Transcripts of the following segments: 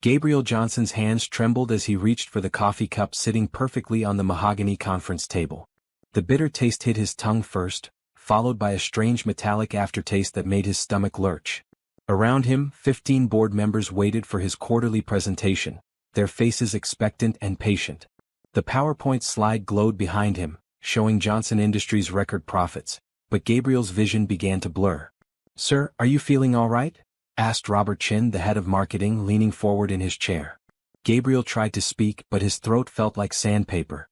Gabriel Johnson's hands trembled as he reached for the coffee cup sitting perfectly on the mahogany conference table. The bitter taste hit his tongue first, followed by a strange metallic aftertaste that made his stomach lurch. Around him, 15 board members waited for his quarterly presentation, their faces expectant and patient. The PowerPoint slide glowed behind him, showing Johnson Industries' record profits, but Gabriel's vision began to blur. "Sir, are you feeling all right?" asked Robert Chin, the head of marketing, leaning forward in his chair. Gabriel tried to speak, but his throat felt like sandpaper.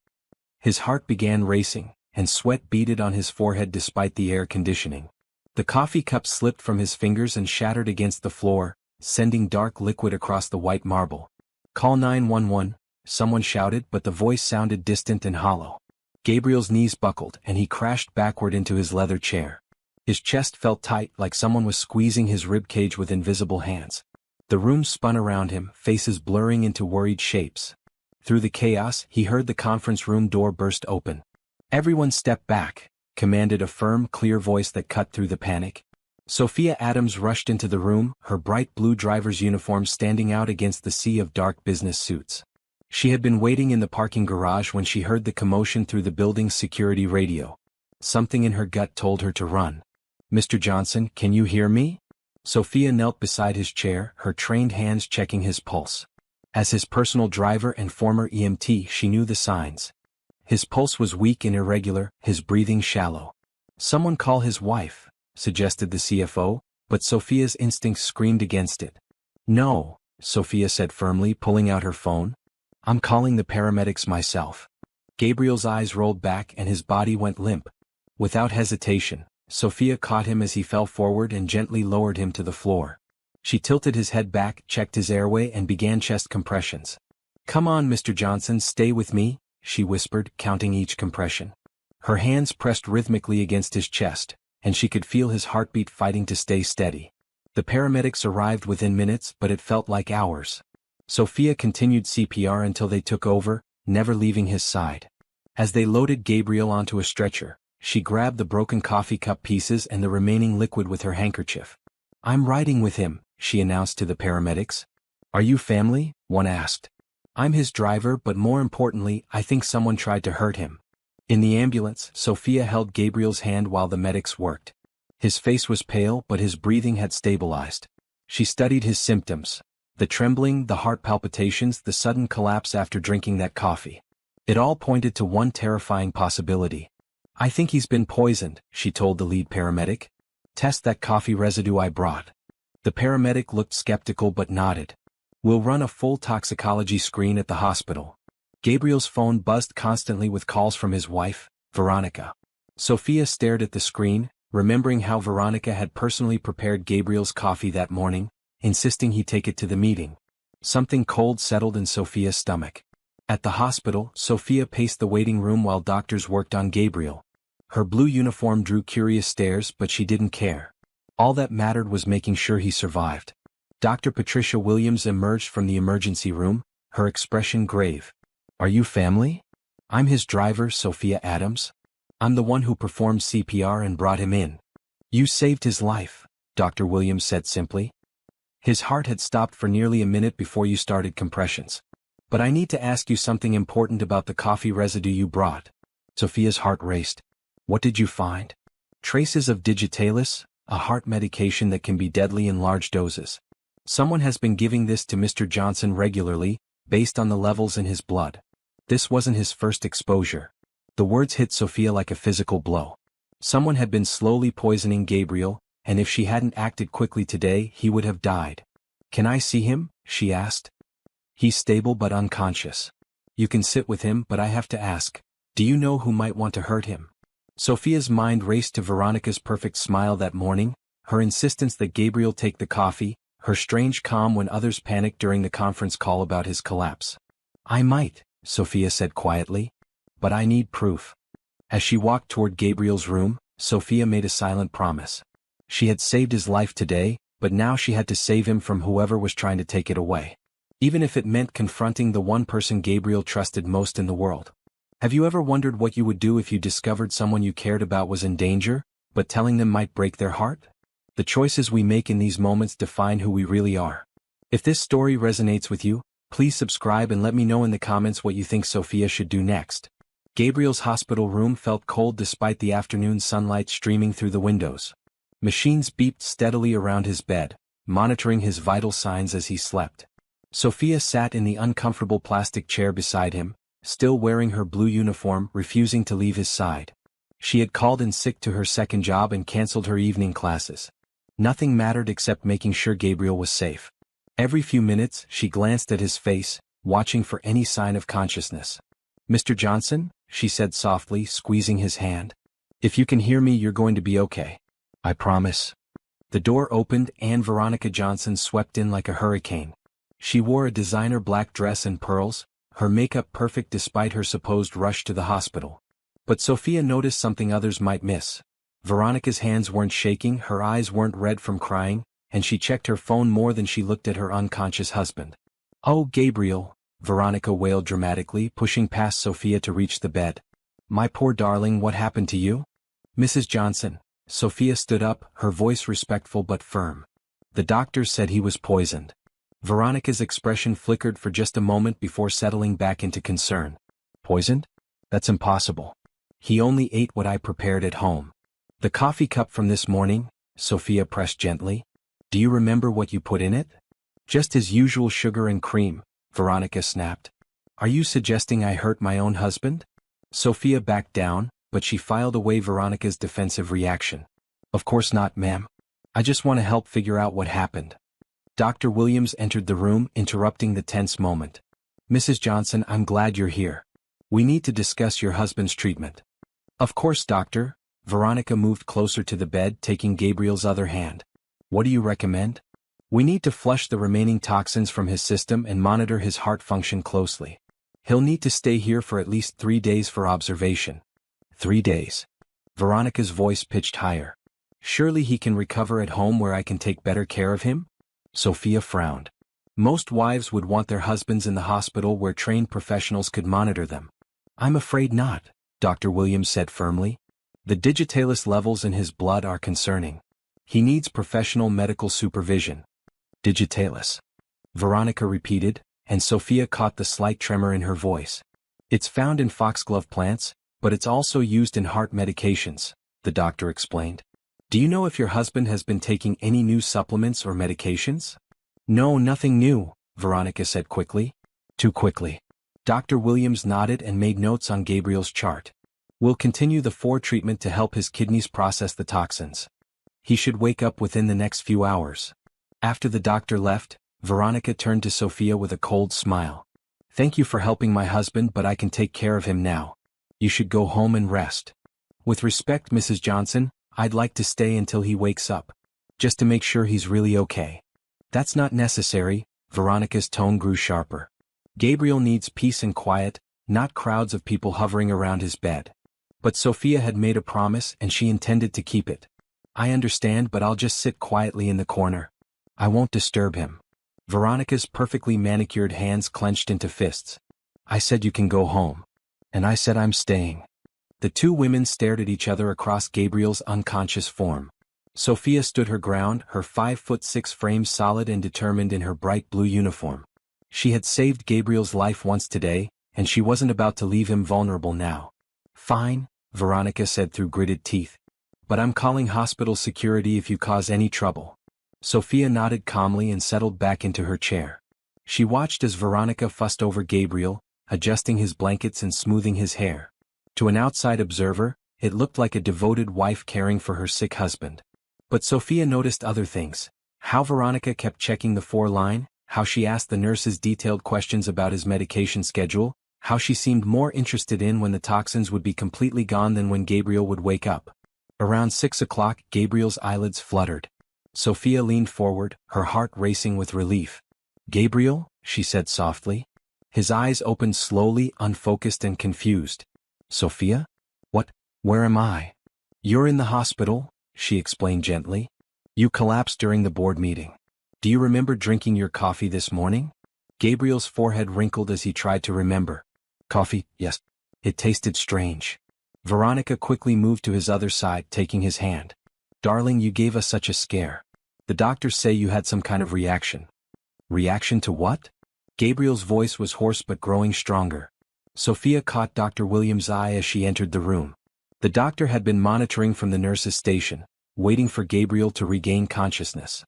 His heart began racing, and sweat beaded on his forehead despite the air conditioning. The coffee cup slipped from his fingers and shattered against the floor, sending dark liquid across the white marble. "Call 911, someone shouted, but the voice sounded distant and hollow. Gabriel's knees buckled and he crashed backward into his leather chair. His chest felt tight, like someone was squeezing his ribcage with invisible hands. The room spun around him, faces blurring into worried shapes. Through the chaos, he heard the conference room door burst open. "Everyone step back," commanded a firm, clear voice that cut through the panic. Sophia Adams rushed into the room, her bright blue driver's uniform standing out against the sea of dark business suits. She had been waiting in the parking garage when she heard the commotion through the building's security radio. Something in her gut told her to run. "Mr. Johnson, can you hear me?" Sophia knelt beside his chair, her trained hands checking his pulse. As his personal driver and former EMT, she knew the signs. His pulse was weak and irregular, his breathing shallow. "Someone call his wife," suggested the CFO, but Sophia's instincts screamed against it. "No," Sophia said firmly, pulling out her phone. "I'm calling the paramedics myself." Gabriel's eyes rolled back and his body went limp. Without hesitation, Sophia caught him as he fell forward and gently lowered him to the floor. She tilted his head back, checked his airway and began chest compressions. "Come on, Mr. Johnson, stay with me," she whispered, counting each compression. Her hands pressed rhythmically against his chest, and she could feel his heartbeat fighting to stay steady. The paramedics arrived within minutes, but it felt like hours. Sophia continued CPR until they took over, never leaving his side. As they loaded Gabriel onto a stretcher, she grabbed the broken coffee cup pieces and the remaining liquid with her handkerchief. "I'm riding with him," she announced to the paramedics. "Are you family?" one asked. "I'm his driver, but more importantly, I think someone tried to hurt him." In the ambulance, Sophia held Gabriel's hand while the medics worked. His face was pale, but his breathing had stabilized. She studied his symptoms: the trembling, the heart palpitations, the sudden collapse after drinking that coffee. It all pointed to one terrifying possibility. "I think he's been poisoned," she told the lead paramedic. "Test that coffee residue I brought." The paramedic looked skeptical but nodded. "We'll run a full toxicology screen at the hospital." Gabriel's phone buzzed constantly with calls from his wife, Veronica. Sophia stared at the screen, remembering how Veronica had personally prepared Gabriel's coffee that morning, insisting he take it to the meeting. Something cold settled in Sophia's stomach. At the hospital, Sophia paced the waiting room while doctors worked on Gabriel. Her blue uniform drew curious stares, but she didn't care. All that mattered was making sure he survived. Dr. Patricia Williams emerged from the emergency room, her expression grave. "Are you family?" "I'm his driver, Sophia Adams. I'm the one who performed CPR and brought him in." "You saved his life," Dr. Williams said simply. "His heart had stopped for nearly a minute before you started compressions. But I need to ask you something important about the coffee residue you brought." Sophia's heart raced. "What did you find?" "Traces of digitalis, a heart medication that can be deadly in large doses. Someone has been giving this to Mr. Johnson regularly, based on the levels in his blood. This wasn't his first exposure." The words hit Sophia like a physical blow. Someone had been slowly poisoning Gabriel, and if she hadn't acted quickly today, he would have died. "Can I see him?" she asked. "He's stable but unconscious. You can sit with him, but I have to ask, do you know who might want to hurt him?" Sophia's mind raced to Veronica's perfect smile that morning, her insistence that Gabriel take the coffee, her strange calm when others panicked during the conference call about his collapse. "I might," Sophia said quietly. "But I need proof." As she walked toward Gabriel's room, Sophia made a silent promise. She had saved his life today, but now she had to save him from whoever was trying to take it away. Even if it meant confronting the one person Gabriel trusted most in the world. Have you ever wondered what you would do if you discovered someone you cared about was in danger, but telling them might break their heart? The choices we make in these moments define who we really are. If this story resonates with you, please subscribe and let me know in the comments what you think Sophia should do next. Gabriel's hospital room felt cold despite the afternoon sunlight streaming through the windows. Machines beeped steadily around his bed, monitoring his vital signs as he slept. Sophia sat in the uncomfortable plastic chair beside him, still wearing her blue uniform, refusing to leave his side. She had called in sick to her second job and cancelled her evening classes. Nothing mattered except making sure Gabriel was safe. Every few minutes, she glanced at his face, watching for any sign of consciousness. "Mr. Johnson," she said softly, squeezing his hand. "If you can hear me, you're going to be okay. I promise." The door opened and Veronica Johnson swept in like a hurricane. She wore a designer black dress and pearls, her makeup perfect despite her supposed rush to the hospital. But Sophia noticed something others might miss. Veronica's hands weren't shaking, her eyes weren't red from crying, and she checked her phone more than she looked at her unconscious husband. "Oh, Gabriel," Veronica wailed dramatically, pushing past Sophia to reach the bed. "My poor darling, what happened to you?" "Mrs. Johnson." Sophia stood up, her voice respectful but firm. "The doctor said he was poisoned." Veronica's expression flickered for just a moment before settling back into concern. "Poisoned? That's impossible. He only ate what I prepared at home." "The coffee cup from this morning," Sophia pressed gently. "Do you remember what you put in it?" "Just his usual sugar and cream," Veronica snapped. "Are you suggesting I hurt my own husband?" Sophia backed down, but she filed away Veronica's defensive reaction. "Of course not, ma'am. I just want to help figure out what happened." Dr. Williams entered the room, interrupting the tense moment. "Mrs. Johnson, I'm glad you're here. We need to discuss your husband's treatment." "Of course, doctor." Veronica moved closer to the bed, taking Gabriel's other hand. "What do you recommend?" "We need to flush the remaining toxins from his system and monitor his heart function closely. He'll need to stay here for at least 3 days for observation." 3 days. Veronica's voice pitched higher. "Surely he can recover at home where I can take better care of him?" Sophia frowned. Most wives would want their husbands in the hospital where trained professionals could monitor them. "I'm afraid not," Dr. Williams said firmly. "The digitalis levels in his blood are concerning. He needs professional medical supervision." "Digitalis," Veronica repeated, and Sophia caught the slight tremor in her voice. "It's found in foxglove plants, but it's also used in heart medications," the doctor explained. "Do you know if your husband has been taking any new supplements or medications?" "No, nothing new," Veronica said quickly. Too quickly. Dr. Williams nodded and made notes on Gabriel's chart. "We'll continue the 4 treatment to help his kidneys process the toxins. He should wake up within the next few hours." After the doctor left, Veronica turned to Sophia with a cold smile. "Thank you for helping my husband, but I can take care of him now. You should go home and rest." "With respect, Mrs. Johnson, I'd like to stay until he wakes up. Just to make sure he's really okay." "That's not necessary," Veronica's tone grew sharper. "Gabriel needs peace and quiet, not crowds of people hovering around his bed." But Sophia had made a promise and she intended to keep it. "I understand, but I'll just sit quietly in the corner. I won't disturb him." Veronica's perfectly manicured hands clenched into fists. "I said you can go home. And I said I'm staying." The two women stared at each other across Gabriel's unconscious form. Sophia stood her ground, her 5'6" frame solid and determined in her bright blue uniform. She had saved Gabriel's life once today, and she wasn't about to leave him vulnerable now. "Fine," Veronica said through gritted teeth. "But I'm calling hospital security if you cause any trouble." Sophia nodded calmly and settled back into her chair. She watched as Veronica fussed over Gabriel, adjusting his blankets and smoothing his hair. To an outside observer, it looked like a devoted wife caring for her sick husband. But Sophia noticed other things. How Veronica kept checking the 4-line, how she asked the nurses detailed questions about his medication schedule, how she seemed more interested in when the toxins would be completely gone than when Gabriel would wake up. Around 6 o'clock, Gabriel's eyelids fluttered. Sophia leaned forward, her heart racing with relief. "Gabriel?" she said softly. His eyes opened slowly, unfocused and confused. "Sophia? What? Where am I?" "You're in the hospital," she explained gently. "You collapsed during the board meeting. Do you remember drinking your coffee this morning?" Gabriel's forehead wrinkled as he tried to remember. "Coffee, yes. It tasted strange." Veronica quickly moved to his other side, taking his hand. "Darling, you gave us such a scare. The doctors say you had some kind of reaction." Reaction to what? Gabriel's voice was hoarse but growing stronger. Sophia caught Dr. Williams' eye as she entered the room. The doctor had been monitoring from the nurse's station, waiting for Gabriel to regain consciousness.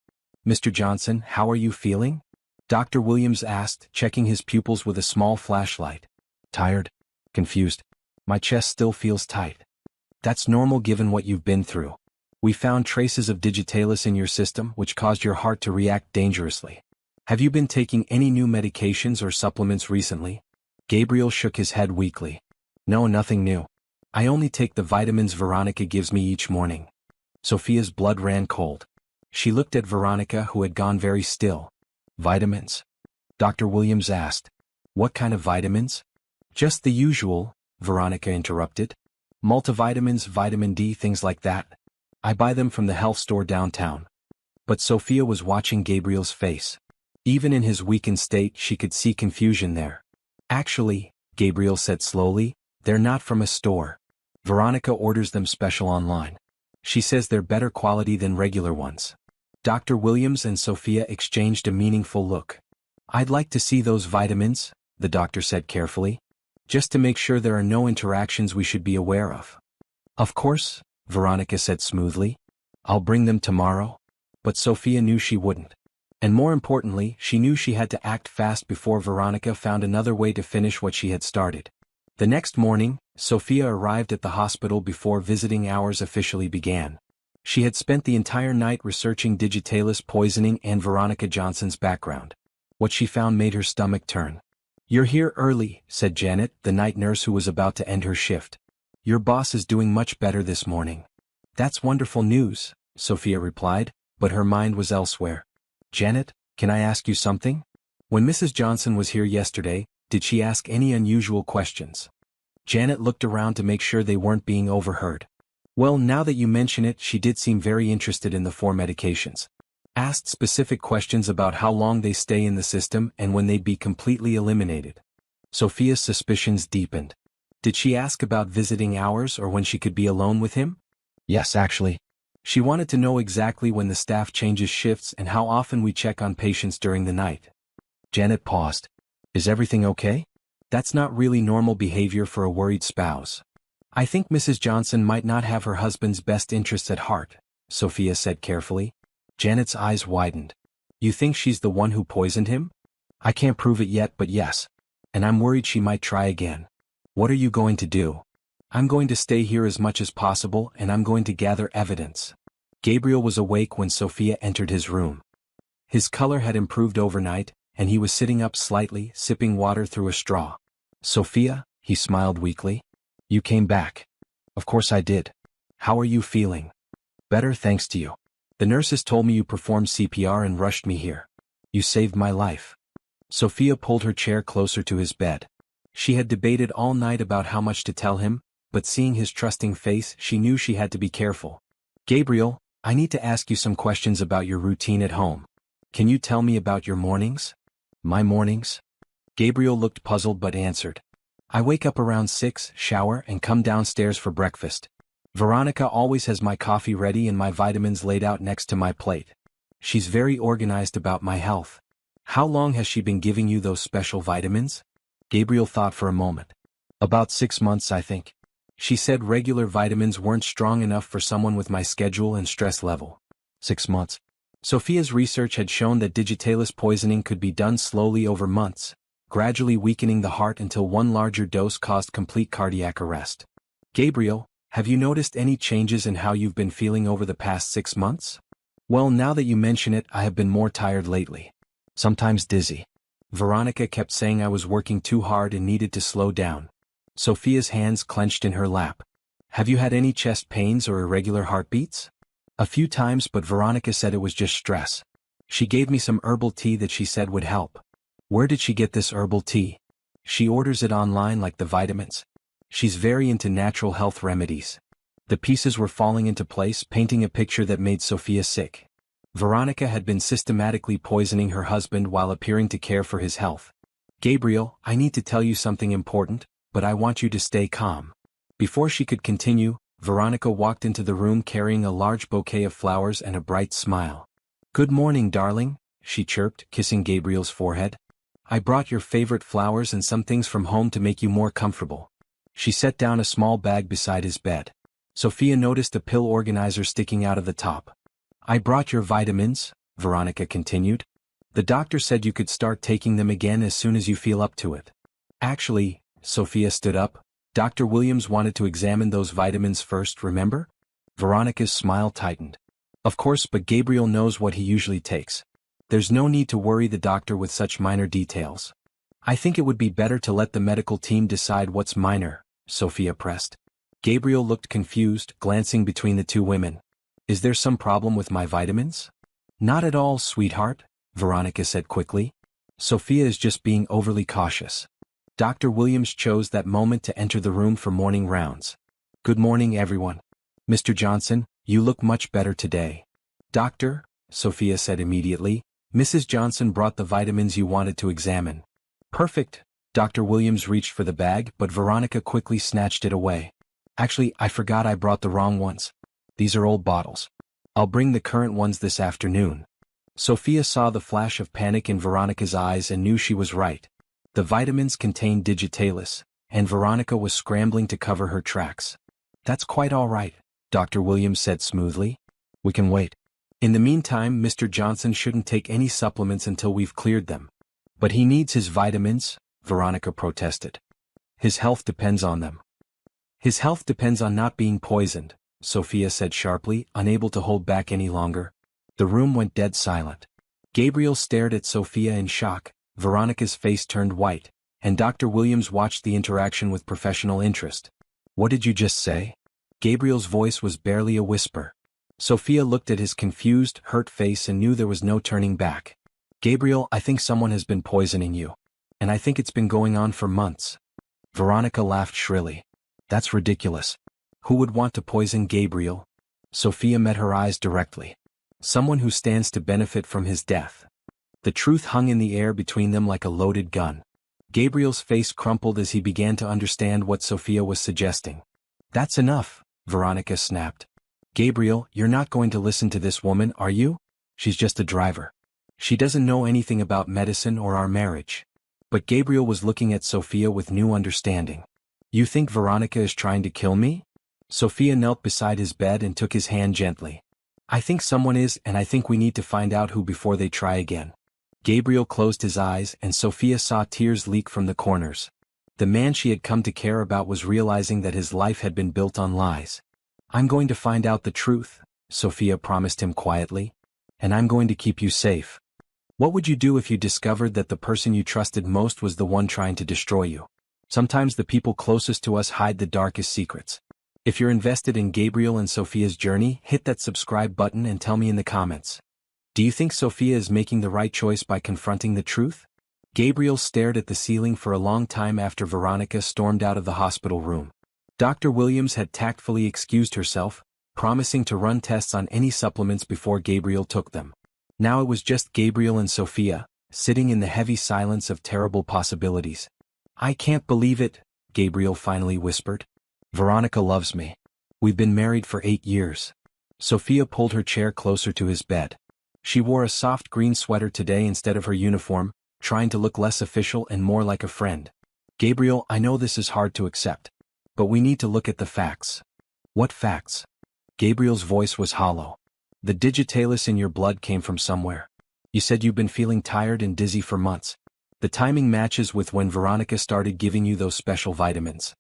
Mr. Johnson, how are you feeling? Dr. Williams asked, checking his pupils with a small flashlight. Tired? Confused. My chest still feels tight. That's normal given what you've been through. We found traces of digitalis in your system which caused your heart to react dangerously. Have you been taking any new medications or supplements recently? Gabriel shook his head weakly. No, nothing new. I only take the vitamins Veronica gives me each morning. Sophia's blood ran cold. She looked at Veronica, who had gone very still. Vitamins? Dr. Williams asked. What kind of vitamins? Just the usual, Veronica interrupted. Multivitamins, vitamin D, things like that. I buy them from the health store downtown. But Sophia was watching Gabriel's face. Even in his weakened state, she could see confusion there. Actually, Gabriel said slowly, they're not from a store. Veronica orders them special online. She says they're better quality than regular ones. Dr. Williams and Sophia exchanged a meaningful look. I'd like to see those vitamins, the doctor said carefully. Just to make sure there are no interactions we should be aware of. Of course, Veronica said smoothly. I'll bring them tomorrow. But Sophia knew she wouldn't. And more importantly, she knew she had to act fast before Veronica found another way to finish what she had started. The next morning, Sophia arrived at the hospital before visiting hours officially began. She had spent the entire night researching digitalis poisoning and Veronica Johnson's background. What she found made her stomach turn. You're here early, said Janet, the night nurse who was about to end her shift. Your boss is doing much better this morning. That's wonderful news, Sophia replied, but her mind was elsewhere. Janet, can I ask you something? When Mrs. Johnson was here yesterday, did she ask any unusual questions? Janet looked around to make sure they weren't being overheard. Well, now that you mention it, she did seem very interested in the 4 medications. Asked specific questions about how long they stay in the system and when they'd be completely eliminated. Sophia's suspicions deepened. Did she ask about visiting hours or when she could be alone with him? Yes, actually. She wanted to know exactly when the staff changes shifts and how often we check on patients during the night. Janet paused. Is everything okay? That's not really normal behavior for a worried spouse. I think Mrs. Johnson might not have her husband's best interests at heart, Sophia said carefully. Janet's eyes widened. You think she's the one who poisoned him? I can't prove it yet, but yes. And I'm worried she might try again. What are you going to do? I'm going to stay here as much as possible and I'm going to gather evidence. Gabriel was awake when Sophia entered his room. His color had improved overnight, and he was sitting up slightly, sipping water through a straw. Sophia, he smiled weakly. You came back. Of course I did. How are you feeling? Better, thanks to you. The nurses told me you performed CPR and rushed me here. You saved my life. Sophia pulled her chair closer to his bed. She had debated all night about how much to tell him, but seeing his trusting face, she knew she had to be careful. Gabriel, I need to ask you some questions about your routine at home. Can you tell me about your mornings? My mornings? Gabriel looked puzzled but answered. I wake up around 6, shower, and come downstairs for breakfast. Veronica always has my coffee ready and my vitamins laid out next to my plate. She's very organized about my health. How long has she been giving you those special vitamins? Gabriel thought for a moment. About 6 months, I think. She said regular vitamins weren't strong enough for someone with my schedule and stress level. 6 months. Sophia's research had shown that digitalis poisoning could be done slowly over months, gradually weakening the heart until one larger dose caused complete cardiac arrest. Gabriel, have you noticed any changes in how you've been feeling over the past 6 months? Well, now that you mention it, I have been more tired lately. Sometimes dizzy. Veronica kept saying I was working too hard and needed to slow down. Sophia's hands clenched in her lap. Have you had any chest pains or irregular heartbeats? A few times, but Veronica said it was just stress. She gave me some herbal tea that she said would help. Where did she get this herbal tea? She orders it online like the vitamins. She's very into natural health remedies. The pieces were falling into place, painting a picture that made Sophia sick. Veronica had been systematically poisoning her husband while appearing to care for his health. Gabriel, I need to tell you something important, but I want you to stay calm. Before she could continue, Veronica walked into the room carrying a large bouquet of flowers and a bright smile. Good morning, darling, she chirped, kissing Gabriel's forehead. I brought your favorite flowers and some things from home to make you more comfortable. She set down a small bag beside his bed. Sophia noticed a pill organizer sticking out of the top. I brought your vitamins, Veronica continued. The doctor said you could start taking them again as soon as you feel up to it. Actually, Sophia stood up. Dr. Williams wanted to examine those vitamins first, remember? Veronica's smile tightened. Of course, but Gabriel knows what he usually takes. There's no need to worry the doctor with such minor details. I think it would be better to let the medical team decide what's minor, Sophia pressed. Gabriel looked confused, glancing between the two women. Is there some problem with my vitamins? Not at all, sweetheart, Veronica said quickly. Sophia is just being overly cautious. Dr. Williams chose that moment to enter the room for morning rounds. Good morning, everyone. Mr. Johnson, you look much better today. Doctor, Sophia said immediately, Mrs. Johnson brought the vitamins you wanted to examine. Perfect. Dr. Williams reached for the bag, but Veronica quickly snatched it away. Actually, I forgot I brought the wrong ones. These are old bottles. I'll bring the current ones this afternoon. Sophia saw the flash of panic in Veronica's eyes and knew she was right. The vitamins contained digitalis, and Veronica was scrambling to cover her tracks. That's quite all right, Dr. Williams said smoothly. We can wait. In the meantime, Mr. Johnson shouldn't take any supplements until we've cleared them. But he needs his vitamins, Veronica protested. His health depends on them. His health depends on not being poisoned, Sophia said sharply, unable to hold back any longer. The room went dead silent. Gabriel stared at Sophia in shock, Veronica's face turned white, and Dr. Williams watched the interaction with professional interest. What did you just say? Gabriel's voice was barely a whisper. Sophia looked at his confused, hurt face and knew there was no turning back. Gabriel, I think someone has been poisoning you. And I think it's been going on for months. Veronica laughed shrilly. That's ridiculous. Who would want to poison Gabriel? Sophia met her eyes directly. Someone who stands to benefit from his death. The truth hung in the air between them like a loaded gun. Gabriel's face crumpled as he began to understand what Sophia was suggesting. That's enough, Veronica snapped. Gabriel, you're not going to listen to this woman, are you? She's just a driver. She doesn't know anything about medicine or our marriage. But Gabriel was looking at Sophia with new understanding. You think Veronica is trying to kill me? Sophia knelt beside his bed and took his hand gently. I think someone is, and I think we need to find out who before they try again. Gabriel closed his eyes and Sophia saw tears leak from the corners. The man she had come to care about was realizing that his life had been built on lies. I'm going to find out the truth, Sophia promised him quietly. And I'm going to keep you safe. What would you do if you discovered that the person you trusted most was the one trying to destroy you? Sometimes the people closest to us hide the darkest secrets. If you're invested in Gabriel and Sophia's journey, hit that subscribe button and tell me in the comments. Do you think Sophia is making the right choice by confronting the truth? Gabriel stared at the ceiling for a long time after Veronica stormed out of the hospital room. Dr. Williams had tactfully excused herself, promising to run tests on any supplements before Gabriel took them. Now it was just Gabriel and Sophia, sitting in the heavy silence of terrible possibilities. I can't believe it, Gabriel finally whispered. Veronica loves me. We've been married for 8 years. Sophia pulled her chair closer to his bed. She wore a soft green sweater today instead of her uniform, trying to look less official and more like a friend. Gabriel, I know this is hard to accept. But we need to look at the facts. What facts? Gabriel's voice was hollow. The digitalis in your blood came from somewhere. You said you've been feeling tired and dizzy for months. The timing matches with when Veronica started giving you those special vitamins.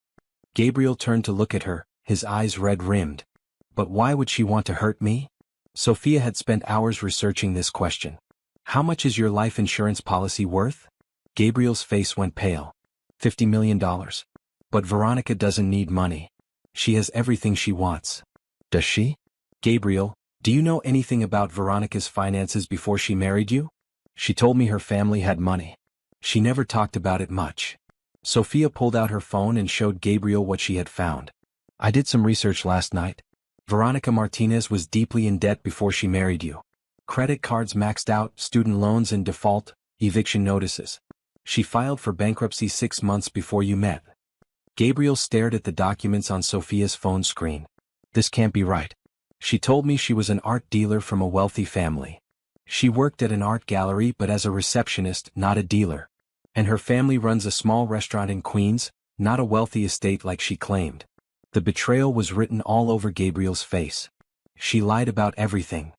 Gabriel turned to look at her, his eyes red-rimmed. But why would she want to hurt me? Sophia had spent hours researching this question. How much is your life insurance policy worth? Gabriel's face went pale. $50 million. But Veronica doesn't need money. She has everything she wants. Does she? Gabriel, do you know anything about Veronica's finances before she married you? She told me her family had money. She never talked about it much. Sophia pulled out her phone and showed Gabriel what she had found. I did some research last night. Veronica Martinez was deeply in debt before she married you. Credit cards maxed out, student loans in default, eviction notices. She filed for bankruptcy 6 months before you met. Gabriel stared at the documents on Sophia's phone screen. This can't be right. She told me she was an art dealer from a wealthy family. She worked at an art gallery but as a receptionist, not a dealer. And her family runs a small restaurant in Queens, not a wealthy estate like she claimed. The betrayal was written all over Gabriel's face. She lied about everything.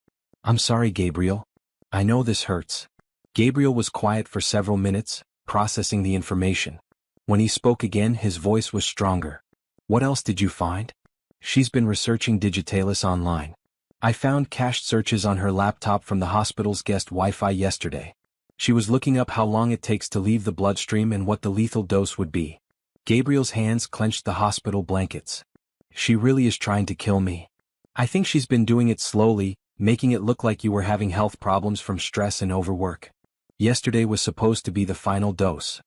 I'm sorry, Gabriel. I know this hurts. Gabriel was quiet for several minutes, processing the information. When he spoke again, his voice was stronger. What else did you find? She's been researching Digitalis online. I found cached searches on her laptop from the hospital's guest Wi-Fi yesterday. She was looking up how long it takes to leave the bloodstream and what the lethal dose would be. Gabriel's hands clenched the hospital blankets. She really is trying to kill me. I think she's been doing it slowly, making it look like you were having health problems from stress and overwork. Yesterday was supposed to be the final dose.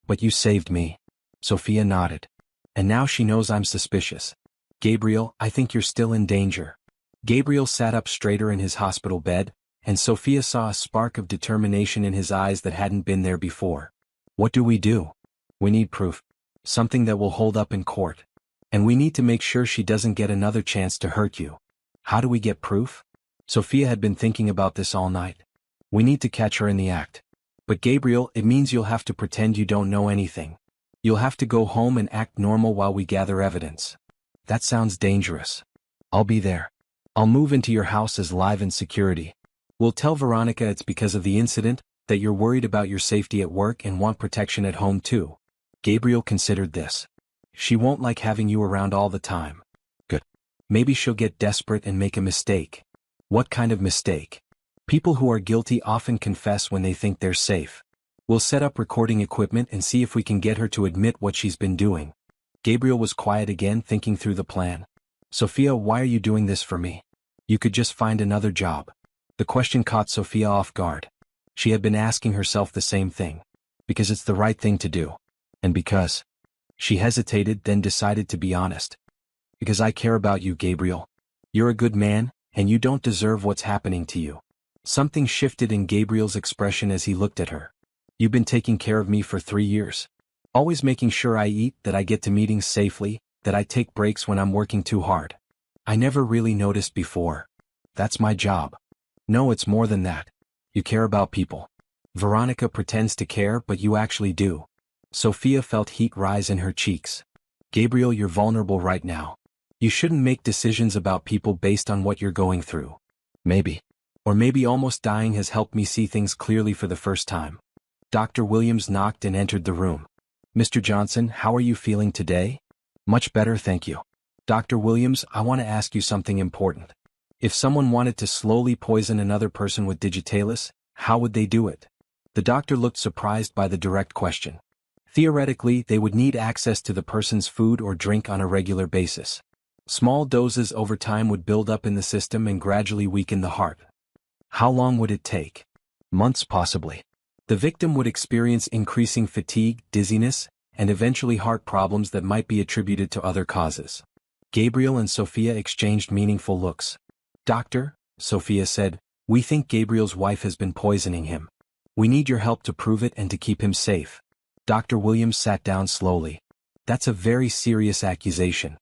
But you saved me. Sophia nodded. And now she knows I'm suspicious. Gabriel, I think you're still in danger. Gabriel sat up straighter in his hospital bed, and Sophia saw a spark of determination in his eyes that hadn't been there before. What do? We need proof. Something that will hold up in court. And we need to make sure she doesn't get another chance to hurt you. How do we get proof? Sophia had been thinking about this all night. We need to catch her in the act. But Gabriel, it means you'll have to pretend you don't know anything. You'll have to go home and act normal while we gather evidence. That sounds dangerous. I'll be there. I'll move into your house as live-in security. We'll tell Veronica it's because of the incident, that you're worried about your safety at work and want protection at home too. Gabriel considered this. She won't like having you around all the time. Good. Maybe she'll get desperate and make a mistake. What kind of mistake? People who are guilty often confess when they think they're safe. We'll set up recording equipment and see if we can get her to admit what she's been doing. Gabriel was quiet again, thinking through the plan. Sophia, why are you doing this for me? You could just find another job. The question caught Sophia off guard. She had been asking herself the same thing. Because it's the right thing to do. And because. She hesitated, then decided to be honest. Because I care about you, Gabriel. You're a good man, and you don't deserve what's happening to you. Something shifted in Gabriel's expression as he looked at her. You've been taking care of me for 3 years. Always making sure I eat, that I get to meetings safely, that I take breaks when I'm working too hard. I never really noticed before. That's my job. No, it's more than that. You care about people. Veronica pretends to care, but you actually do. Sophia felt heat rise in her cheeks. Gabriel, you're vulnerable right now. You shouldn't make decisions about people based on what you're going through. Maybe. Or maybe almost dying has helped me see things clearly for the first time. Dr. Williams knocked and entered the room. Mr. Johnson, how are you feeling today? Much better, thank you. Dr. Williams, I want to ask you something important. If someone wanted to slowly poison another person with Digitalis, how would they do it? The doctor looked surprised by the direct question. Theoretically, they would need access to the person's food or drink on a regular basis. Small doses over time would build up in the system and gradually weaken the heart. How long would it take? Months possibly. The victim would experience increasing fatigue, dizziness, and eventually heart problems that might be attributed to other causes. Gabriel and Sophia exchanged meaningful looks. Doctor, Sophia said, we think Gabriel's wife has been poisoning him. We need your help to prove it and to keep him safe. Dr. Williams sat down slowly. That's a very serious accusation.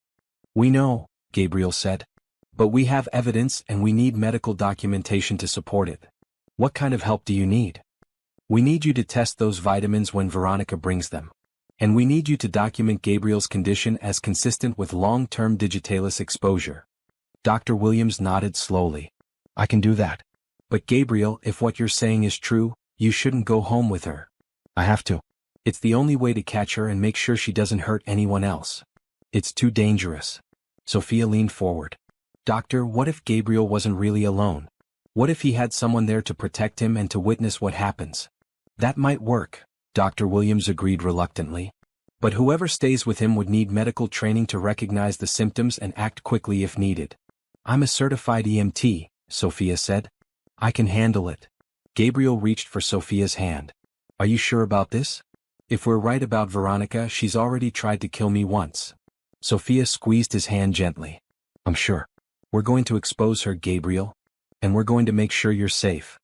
We know, Gabriel said. But we have evidence and we need medical documentation to support it. What kind of help do you need? We need you to test those vitamins when Veronica brings them. And we need you to document Gabriel's condition as consistent with long-term Digitalis exposure. Dr. Williams nodded slowly. I can do that. But Gabriel, if what you're saying is true, you shouldn't go home with her. I have to. It's the only way to catch her and make sure she doesn't hurt anyone else. It's too dangerous. Sophia leaned forward. Doctor, what if Gabriel wasn't really alone? What if he had someone there to protect him and to witness what happens? That might work, Dr. Williams agreed reluctantly. But whoever stays with him would need medical training to recognize the symptoms and act quickly if needed. I'm a certified EMT, Sophia said. I can handle it. Gabriel reached for Sophia's hand. Are you sure about this? If we're right about Veronica, she's already tried to kill me once. Sophia squeezed his hand gently. I'm sure. We're going to expose her, Gabriel. And we're going to make sure you're safe.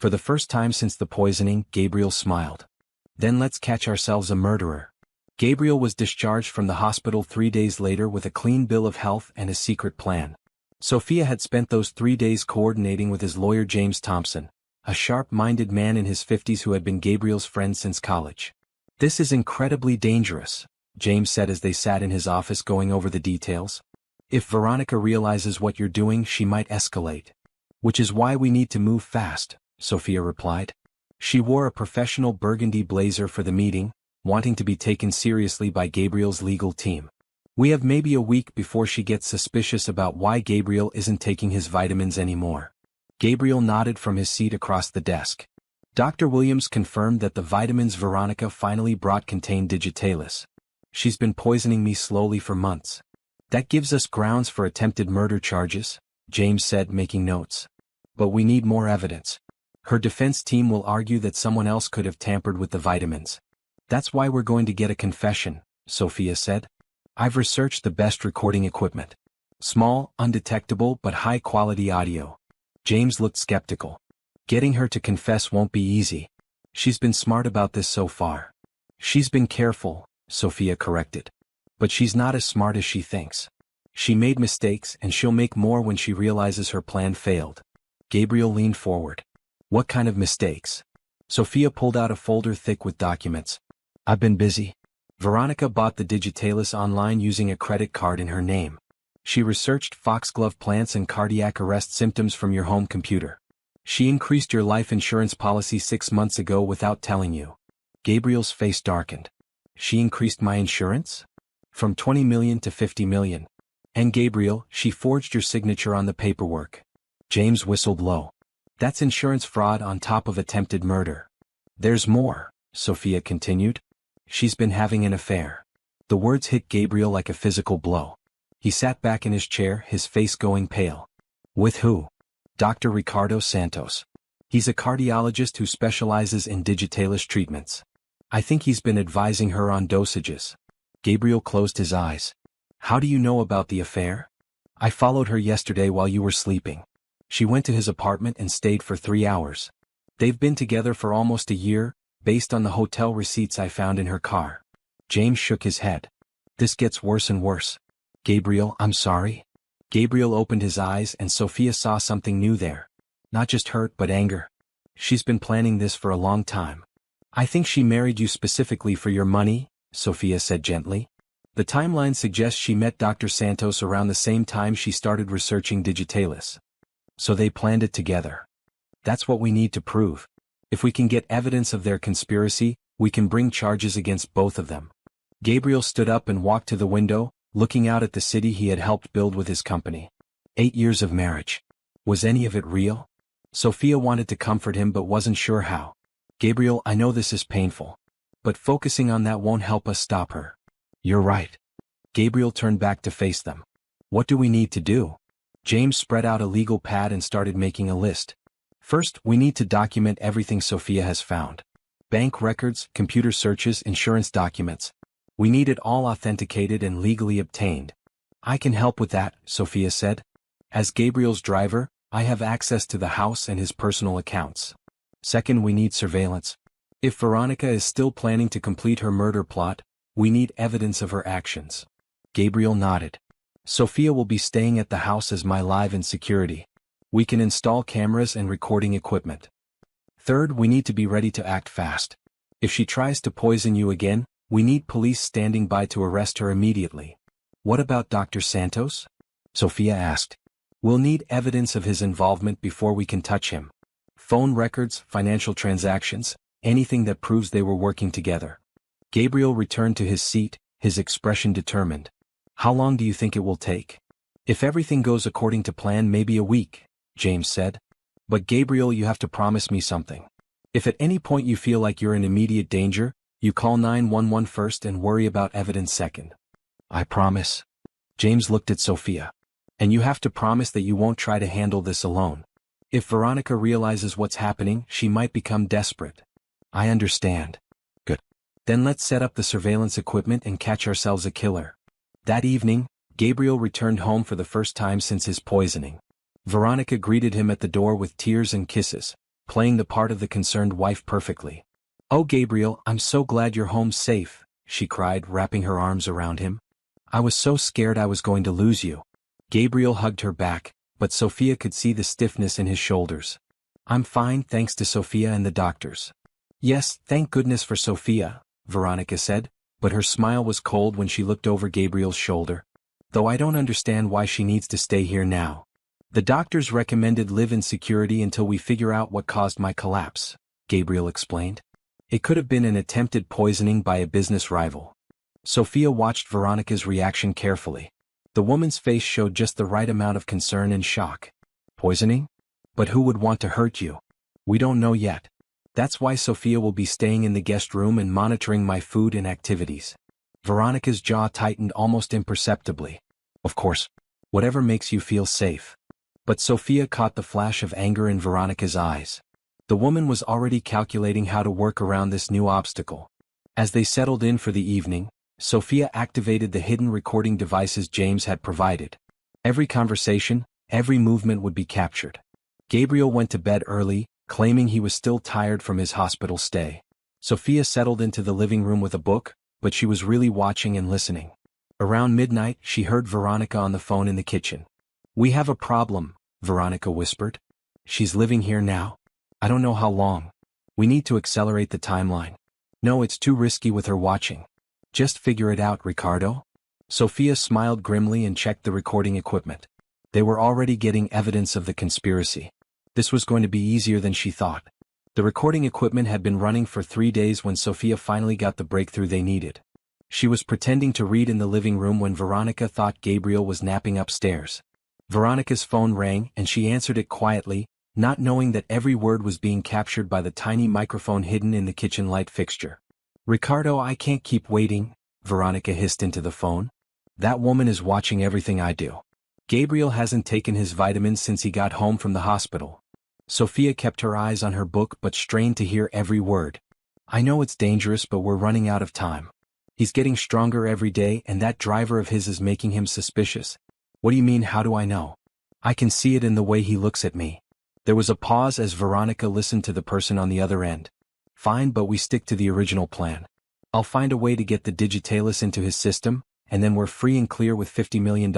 For the first time since the poisoning, Gabriel smiled. Then let's catch ourselves a murderer. Gabriel was discharged from the hospital 3 days later with a clean bill of health and a secret plan. Sophia had spent those 3 days coordinating with his lawyer James Thompson. a sharp-minded man in his 50s who had been Gabriel's friend since college. "This is incredibly dangerous," James said as they sat in his office going over the details. "If Veronica realizes what you're doing, she might escalate." "Which is why we need to move fast," Sophia replied. She wore a professional burgundy blazer for the meeting, wanting to be taken seriously by Gabriel's legal team. "We have maybe a week before she gets suspicious about why Gabriel isn't taking his vitamins anymore." Gabriel nodded from his seat across the desk. Dr. Williams confirmed that the vitamins Veronica finally brought contained digitalis. "She's been poisoning me slowly for months." "That gives us grounds for attempted murder charges," James said, making notes. "But we need more evidence. Her defense team will argue that someone else could have tampered with the vitamins." "That's why we're going to get a confession," Sophia said. "I've researched the best recording equipment. Small, undetectable but high-quality audio." James looked skeptical. "Getting her to confess won't be easy. She's been smart about this so far." "She's been careful," Sophia corrected. "But she's not as smart as she thinks. She made mistakes and she'll make more when she realizes her plan failed." Gabriel leaned forward. "What kind of mistakes?" Sophia pulled out a folder thick with documents. "I've been busy. Veronica bought the digitalis online using a credit card in her name. She researched foxglove plants and cardiac arrest symptoms from your home computer. She increased your life insurance policy 6 months ago without telling you." Gabriel's face darkened. "She increased my insurance? From 20 million to 50 million. And Gabriel, she forged your signature on the paperwork." James whistled low. "That's insurance fraud on top of attempted murder." "There's more," Sophia continued. "She's been having an affair." The words hit Gabriel like a physical blow. He sat back in his chair, his face going pale. "With who?" "Dr. Ricardo Santos. He's a cardiologist who specializes in digitalis treatments. I think he's been advising her on dosages." Gabriel closed his eyes. "How do you know about the affair?" "I followed her yesterday while you were sleeping. She went to his apartment and stayed for 3 hours. They've been together for almost a year, based on the hotel receipts I found in her car." James shook his head. "This gets worse and worse." "Gabriel, I'm sorry." Gabriel opened his eyes and Sophia saw something new there. Not just hurt but anger. "She's been planning this for a long time." "I think she married you specifically for your money," Sophia said gently. "The timeline suggests she met Dr. Santos around the same time she started researching digitalis. So they planned it together. That's what we need to prove. If we can get evidence of their conspiracy, we can bring charges against both of them." Gabriel stood up and walked to the window, looking out at the city he had helped build with his company. 8 years of marriage. Was any of it real? Sophia wanted to comfort him but wasn't sure how. "Gabriel, I know this is painful. But focusing on that won't help us stop her." "You're right." Gabriel turned back to face them. "What do we need to do?" James spread out a legal pad and started making a list. "First, we need to document everything Sophia has found. Bank records, computer searches, insurance documents. We need it all authenticated and legally obtained." "I can help with that," Sophia said. "As Gabriel's driver, I have access to the house and his personal accounts." "Second, we need surveillance. If Veronica is still planning to complete her murder plot, we need evidence of her actions." Gabriel nodded. "Sophia will be staying at the house as my live-in security. We can install cameras and recording equipment." "Third, we need to be ready to act fast. If she tries to poison you again, we need police standing by to arrest her immediately." "What about Dr. Santos?" Sophia asked. "We'll need evidence of his involvement before we can touch him. Phone records, financial transactions, anything that proves they were working together." Gabriel returned to his seat, his expression determined. "How long do you think it will take?" "If everything goes according to plan, maybe a week," James said. "But Gabriel, you have to promise me something. If at any point you feel like you're in immediate danger, you call 911 first and worry about evidence second." "I promise." James looked at Sophia. "And you have to promise that you won't try to handle this alone. If Veronica realizes what's happening, she might become desperate." "I understand." "Good. Then let's set up the surveillance equipment and catch ourselves a killer." That evening, Gabriel returned home for the first time since his poisoning. Veronica greeted him at the door with tears and kisses, playing the part of the concerned wife perfectly. "Oh Gabriel, I'm so glad you're home safe," she cried, wrapping her arms around him. "I was so scared I was going to lose you." Gabriel hugged her back, but Sophia could see the stiffness in his shoulders. I'm fine thanks to Sophia and the doctors. Yes, thank goodness for Sophia, Veronica said, but her smile was cold when she looked over Gabriel's shoulder. Though I don't understand why she needs to stay here now. The doctors recommended live in security until we figure out what caused my collapse, Gabriel explained. It could have been an attempted poisoning by a business rival. Sophia watched Veronica's reaction carefully. The woman's face showed just the right amount of concern and shock. Poisoning? But who would want to hurt you? We don't know yet. That's why Sophia will be staying in the guest room and monitoring my food and activities. Veronica's jaw tightened almost imperceptibly. Of course. Whatever makes you feel safe. But Sophia caught the flash of anger in Veronica's eyes. The woman was already calculating how to work around this new obstacle. As they settled in for the evening, Sophia activated the hidden recording devices James had provided. Every conversation, every movement would be captured. Gabriel went to bed early, claiming he was still tired from his hospital stay. Sophia settled into the living room with a book, but she was really watching and listening. Around midnight, she heard Veronica on the phone in the kitchen. We have a problem, Veronica whispered. She's living here now. I don't know how long. We need to accelerate the timeline. No, it's too risky with her watching. Just figure it out, Ricardo. Sophia smiled grimly and checked the recording equipment. They were already getting evidence of the conspiracy. This was going to be easier than she thought. The recording equipment had been running for 3 days when Sophia finally got the breakthrough they needed. She was pretending to read in the living room when Veronica thought Gabriel was napping upstairs. Veronica's phone rang and she answered it quietly, not knowing that every word was being captured by the tiny microphone hidden in the kitchen light fixture. Ricardo, I can't keep waiting, Veronica hissed into the phone. That woman is watching everything I do. Gabriel hasn't taken his vitamins since he got home from the hospital. Sophia kept her eyes on her book but strained to hear every word. I know it's dangerous, but we're running out of time. He's getting stronger every day and that driver of his is making him suspicious. What do you mean, how do I know? I can see it in the way he looks at me. There was a pause as Veronica listened to the person on the other end. Fine, but we stick to the original plan. I'll find a way to get the Digitalis into his system, and then we're free and clear with $50 million.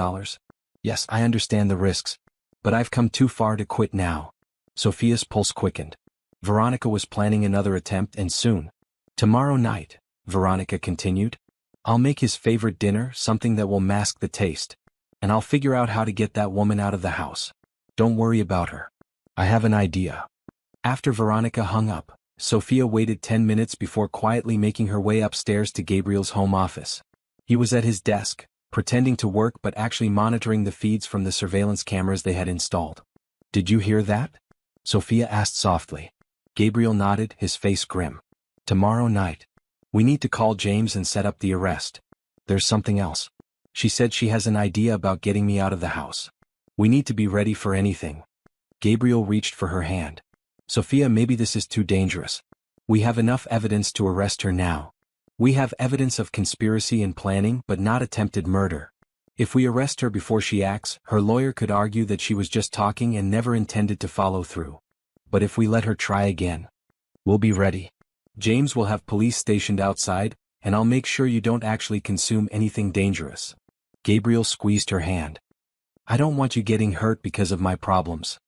Yes, I understand the risks. But I've come too far to quit now. Sophia's pulse quickened. Veronica was planning another attempt and soon. Tomorrow night, Veronica continued. I'll make his favorite dinner, something that will mask the taste. And I'll figure out how to get that woman out of the house. Don't worry about her. I have an idea. After Veronica hung up, Sophia waited 10 minutes before quietly making her way upstairs to Gabriel's home office. He was at his desk, pretending to work but actually monitoring the feeds from the surveillance cameras they had installed. Did you hear that? Sophia asked softly. Gabriel nodded, his face grim. Tomorrow night. We need to call James and set up the arrest. There's something else. She said she has an idea about getting me out of the house. We need to be ready for anything. Gabriel reached for her hand. Sophia, maybe this is too dangerous. We have enough evidence to arrest her now. We have evidence of conspiracy and planning but not attempted murder. If we arrest her before she acts, her lawyer could argue that she was just talking and never intended to follow through. But if we let her try again, we'll be ready. James will have police stationed outside, and I'll make sure you don't actually consume anything dangerous. Gabriel squeezed her hand. I don't want you getting hurt because of my problems.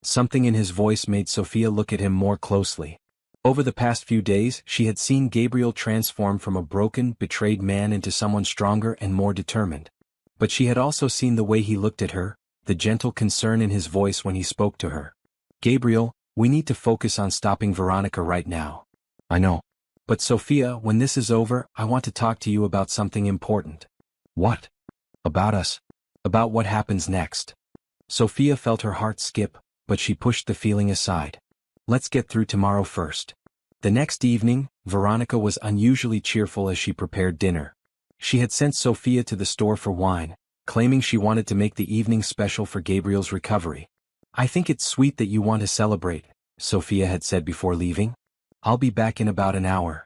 Something in his voice made Sophia look at him more closely. Over the past few days, she had seen Gabriel transform from a broken, betrayed man into someone stronger and more determined. But she had also seen the way he looked at her, the gentle concern in his voice when he spoke to her. Gabriel, we need to focus on stopping Veronica right now. I know. But Sophia, when this is over, I want to talk to you about something important. What? About us. About what happens next. Sophia felt her heart skip, but she pushed the feeling aside. Let's get through tomorrow first. The next evening, Veronica was unusually cheerful as she prepared dinner. She had sent Sophia to the store for wine, claiming she wanted to make the evening special for Gabriel's recovery. I think it's sweet that you want to celebrate, Sophia had said before leaving. I'll be back in about an hour.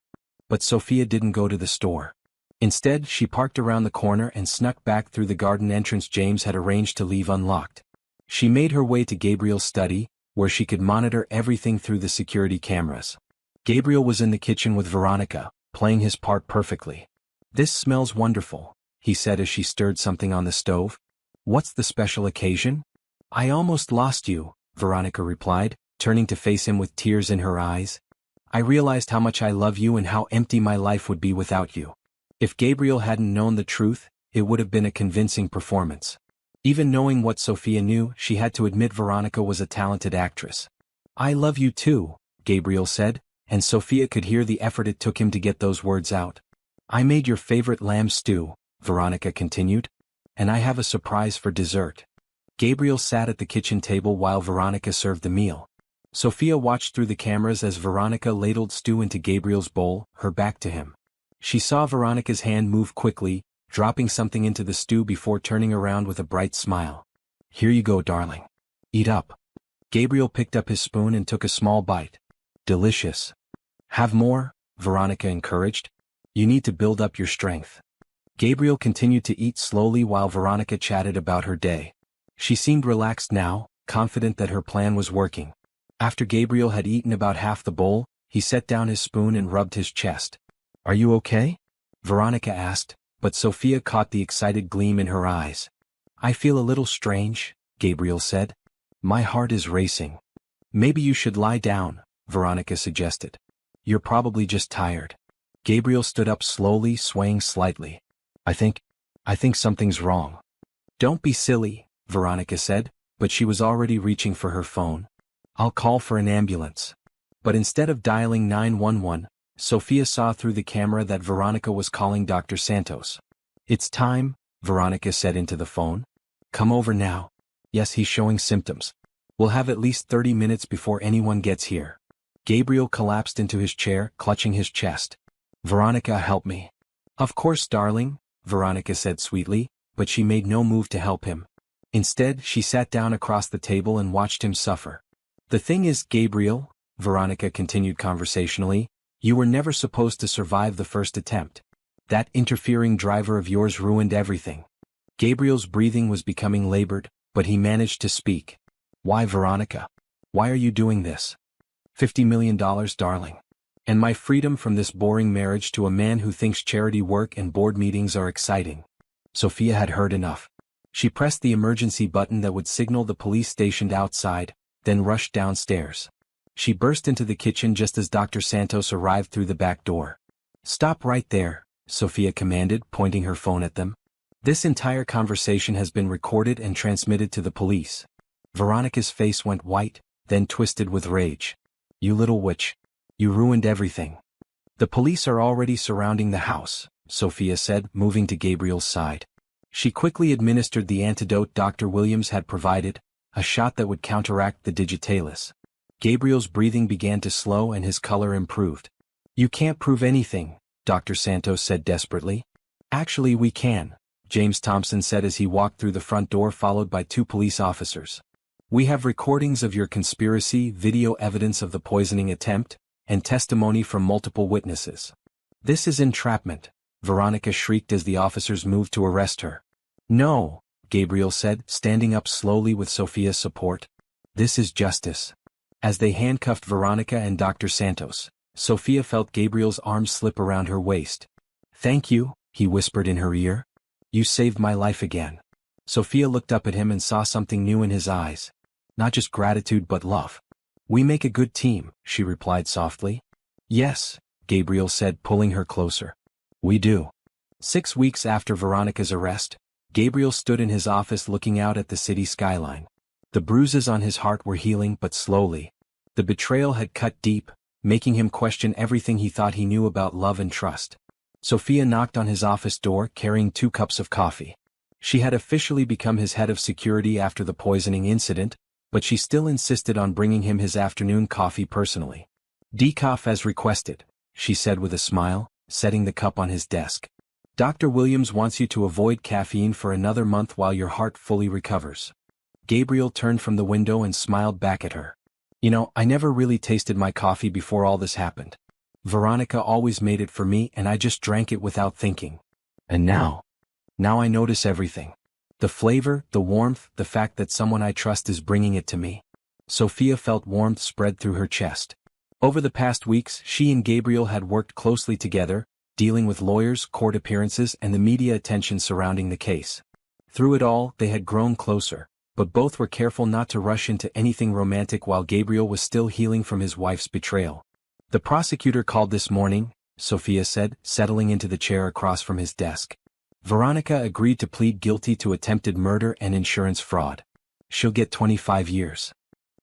But Sophia didn't go to the store. Instead, she parked around the corner and snuck back through the garden entrance James had arranged to leave unlocked. She made her way to Gabriel's study, where she could monitor everything through the security cameras. Gabriel was in the kitchen with Veronica, playing his part perfectly. This smells wonderful, he said as she stirred something on the stove. What's the special occasion? I almost lost you, Veronica replied, turning to face him with tears in her eyes. I realized how much I love you and how empty my life would be without you. If Gabriel hadn't known the truth, it would have been a convincing performance. Even knowing what Sophia knew, she had to admit Veronica was a talented actress. I love you too, Gabriel said, and Sophia could hear the effort it took him to get those words out. I made your favorite lamb stew, Veronica continued, and I have a surprise for dessert. Gabriel sat at the kitchen table while Veronica served the meal. Sophia watched through the cameras as Veronica ladled stew into Gabriel's bowl, her back to him. She saw Veronica's hand move quickly, dropping something into the stew before turning around with a bright smile. Here you go, darling. Eat up. Gabriel picked up his spoon and took a small bite. Delicious. Have more, Veronica encouraged. You need to build up your strength. Gabriel continued to eat slowly while Veronica chatted about her day. She seemed relaxed now, confident that her plan was working. After Gabriel had eaten about half the bowl, he set down his spoon and rubbed his chest. Are you okay? Veronica asked, but Sophia caught the excited gleam in her eyes. I feel a little strange, Gabriel said. My heart is racing. Maybe you should lie down, Veronica suggested. You're probably just tired. Gabriel stood up slowly, swaying slightly. I think something's wrong. Don't be silly, Veronica said, but she was already reaching for her phone. I'll call for an ambulance. But instead of dialing 911, Sophia saw through the camera that Veronica was calling Dr. Santos. It's time, Veronica said into the phone. Come over now. Yes, he's showing symptoms. We'll have at least 30 minutes before anyone gets here. Gabriel collapsed into his chair, clutching his chest. Veronica, help me. Of course, darling, Veronica said sweetly, but she made no move to help him. Instead, she sat down across the table and watched him suffer. The thing is, Gabriel, Veronica continued conversationally, you were never supposed to survive the first attempt. That interfering driver of yours ruined everything. Gabriel's breathing was becoming labored, but he managed to speak. Why, Veronica? Why are you doing this? $50 million, darling. And my freedom from this boring marriage to a man who thinks charity work and board meetings are exciting. Sophia had heard enough. She pressed the emergency button that would signal the police stationed outside, then rushed downstairs. She burst into the kitchen just as Dr. Santos arrived through the back door. Stop right there, Sophia commanded, pointing her phone at them. This entire conversation has been recorded and transmitted to the police. Veronica's face went white, then twisted with rage. You little witch. You ruined everything. The police are already surrounding the house, Sophia said, moving to Gabriel's side. She quickly administered the antidote Dr. Williams had provided, a shot that would counteract the digitalis. Gabriel's breathing began to slow and his color improved. You can't prove anything, Dr. Santos said desperately. Actually, we can, James Thompson said as he walked through the front door followed by 2 police officers. We have recordings of your conspiracy, video evidence of the poisoning attempt, and testimony from multiple witnesses. This is entrapment, Veronica shrieked as the officers moved to arrest her. No, Gabriel said, standing up slowly with Sophia's support. This is justice. As they handcuffed Veronica and Dr. Santos, Sophia felt Gabriel's arms slip around her waist. Thank you, he whispered in her ear. You saved my life again. Sophia looked up at him and saw something new in his eyes. Not just gratitude but love. We make a good team, she replied softly. Yes, Gabriel said, pulling her closer. We do. 6 weeks after Veronica's arrest, Gabriel stood in his office looking out at the city skyline. The bruises on his heart were healing but slowly. The betrayal had cut deep, making him question everything he thought he knew about love and trust. Sophia knocked on his office door carrying 2 cups of coffee. She had officially become his head of security after the poisoning incident, but she still insisted on bringing him his afternoon coffee personally. Decaf as requested, she said with a smile, setting the cup on his desk. Dr. Williams wants you to avoid caffeine for another month while your heart fully recovers. Gabriel turned from the window and smiled back at her. You know, I never really tasted my coffee before all this happened. Veronica always made it for me and I just drank it without thinking. And now I notice everything. The flavor, the warmth, the fact that someone I trust is bringing it to me. Sophia felt warmth spread through her chest. Over the past weeks, she and Gabriel had worked closely together, dealing with lawyers, court appearances, and the media attention surrounding the case. Through it all, they had grown closer. but both were careful not to rush into anything romantic while Gabriel was still healing from his wife's betrayal. The prosecutor called this morning, Sophia said, settling into the chair across from his desk. Veronica agreed to plead guilty to attempted murder and insurance fraud. She'll get 25 years.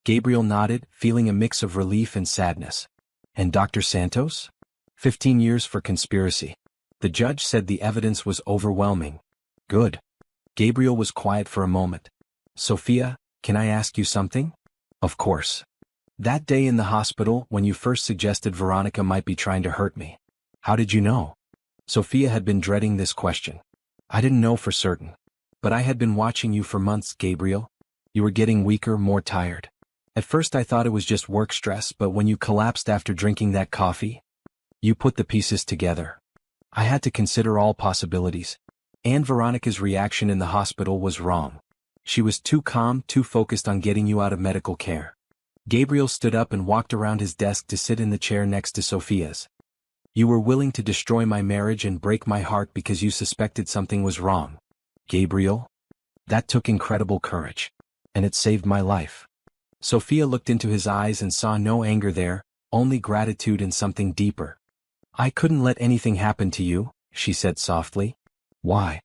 Gabriel nodded, feeling a mix of relief and sadness. And Dr. Santos? 15 years for conspiracy. The judge said the evidence was overwhelming. Good. Gabriel was quiet for a moment. Sophia, can I ask you something? Of course. That day in the hospital when you first suggested Veronica might be trying to hurt me. How did you know? Sophia had been dreading this question. I didn't know for certain. But I had been watching you for months, Gabriel. You were getting weaker, more tired. At first I thought it was just work stress, but when you collapsed after drinking that coffee, you put the pieces together. I had to consider all possibilities. And Veronica's reaction in the hospital was wrong. She was too calm, too focused on getting you out of medical care. Gabriel stood up and walked around his desk to sit in the chair next to Sophia's. You were willing to destroy my marriage and break my heart because you suspected something was wrong. Gabriel? That took incredible courage. And it saved my life. Sophia looked into his eyes and saw no anger there, only gratitude and something deeper. I couldn't let anything happen to you, she said softly. Why?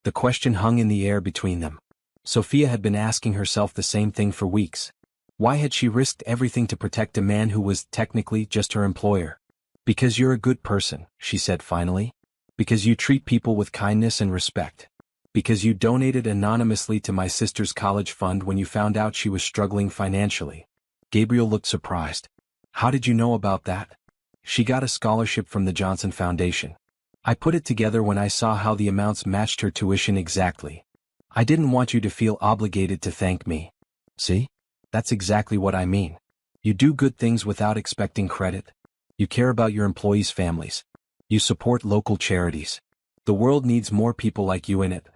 The question hung in the air between them. Sophia had been asking herself the same thing for weeks. Why had she risked everything to protect a man who was technically just her employer? Because you're a good person, she said finally. Because you treat people with kindness and respect. Because you donated anonymously to my sister's college fund when you found out she was struggling financially. Gabriel looked surprised. How did you know about that? She got a scholarship from the Johnson Foundation. I put it together when I saw how the amounts matched her tuition exactly. I didn't want you to feel obligated to thank me. See? That's exactly what I mean. You do good things without expecting credit. You care about your employees' families. You support local charities. The world needs more people like you in it.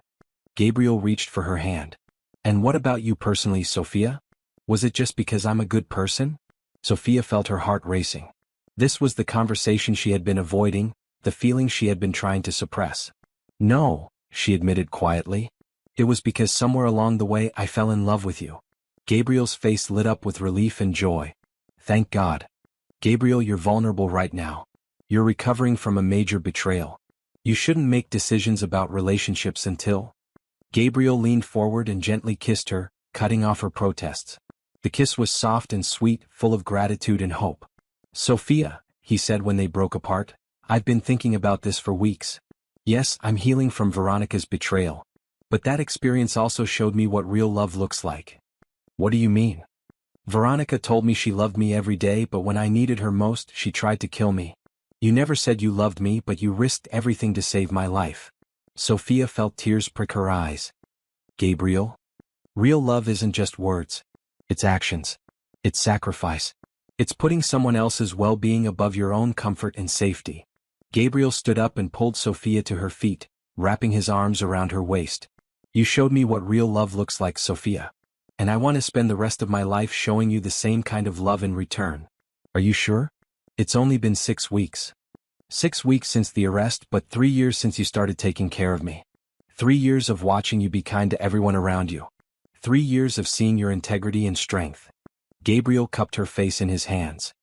Gabriel reached for her hand. And what about you personally, Sophia? Was it just because I'm a good person? Sophia felt her heart racing. This was the conversation she had been avoiding, the feeling she had been trying to suppress. No, she admitted quietly. It was because somewhere along the way I fell in love with you. Gabriel's face lit up with relief and joy. Thank God. Gabriel, you're vulnerable right now. You're recovering from a major betrayal. You shouldn't make decisions about relationships until... Gabriel leaned forward and gently kissed her, cutting off her protests. The kiss was soft and sweet, full of gratitude and hope. Sophia, he said when they broke apart, I've been thinking about this for weeks. Yes, I'm healing from Veronica's betrayal. But that experience also showed me what real love looks like. What do you mean? Veronica told me she loved me every day, but when I needed her most, she tried to kill me. You never said you loved me, but you risked everything to save my life. Sophia felt tears prick her eyes. Gabriel? Real love isn't just words. It's actions. It's sacrifice. It's putting someone else's well-being above your own comfort and safety. Gabriel stood up and pulled Sophia to her feet, wrapping his arms around her waist. You showed me what real love looks like, Sophia. And I want to spend the rest of my life showing you the same kind of love in return. Are you sure? It's only been 6 weeks. 6 weeks since the arrest, but 3 years since you started taking care of me. 3 years of watching you be kind to everyone around you. 3 years of seeing your integrity and strength. Gabriel cupped her face in his hands.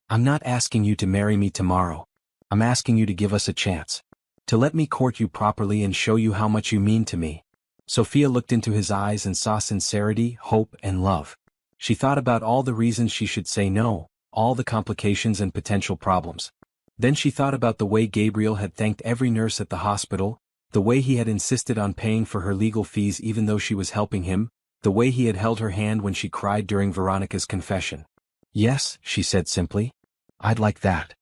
I'm not asking you to marry me tomorrow. I'm asking you to give us a chance. To let me court you properly and show you how much you mean to me. Sophia looked into his eyes and saw sincerity, hope, and love. She thought about all the reasons she should say no, all the complications and potential problems. Then she thought about the way Gabriel had thanked every nurse at the hospital, the way he had insisted on paying for her legal fees even though she was helping him, the way he had held her hand when she cried during Veronica's confession. Yes, she said simply. I'd like that.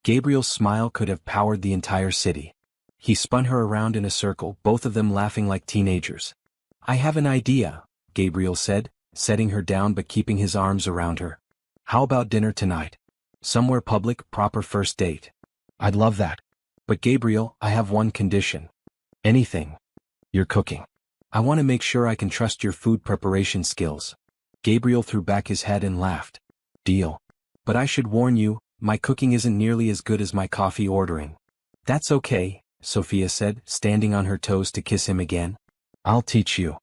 Gabriel's smile could have powered the entire city. He spun her around in a circle, both of them laughing like teenagers. I have an idea, Gabriel said, setting her down but keeping his arms around her. How about dinner tonight? Somewhere public, proper first date. I'd love that. But Gabriel, I have one condition. Anything. You're cooking. I want to make sure I can trust your food preparation skills. Gabriel threw back his head and laughed. Deal. But I should warn you, my cooking isn't nearly as good as my coffee ordering. That's okay, Sophia said, standing on her toes to kiss him again. I'll teach you.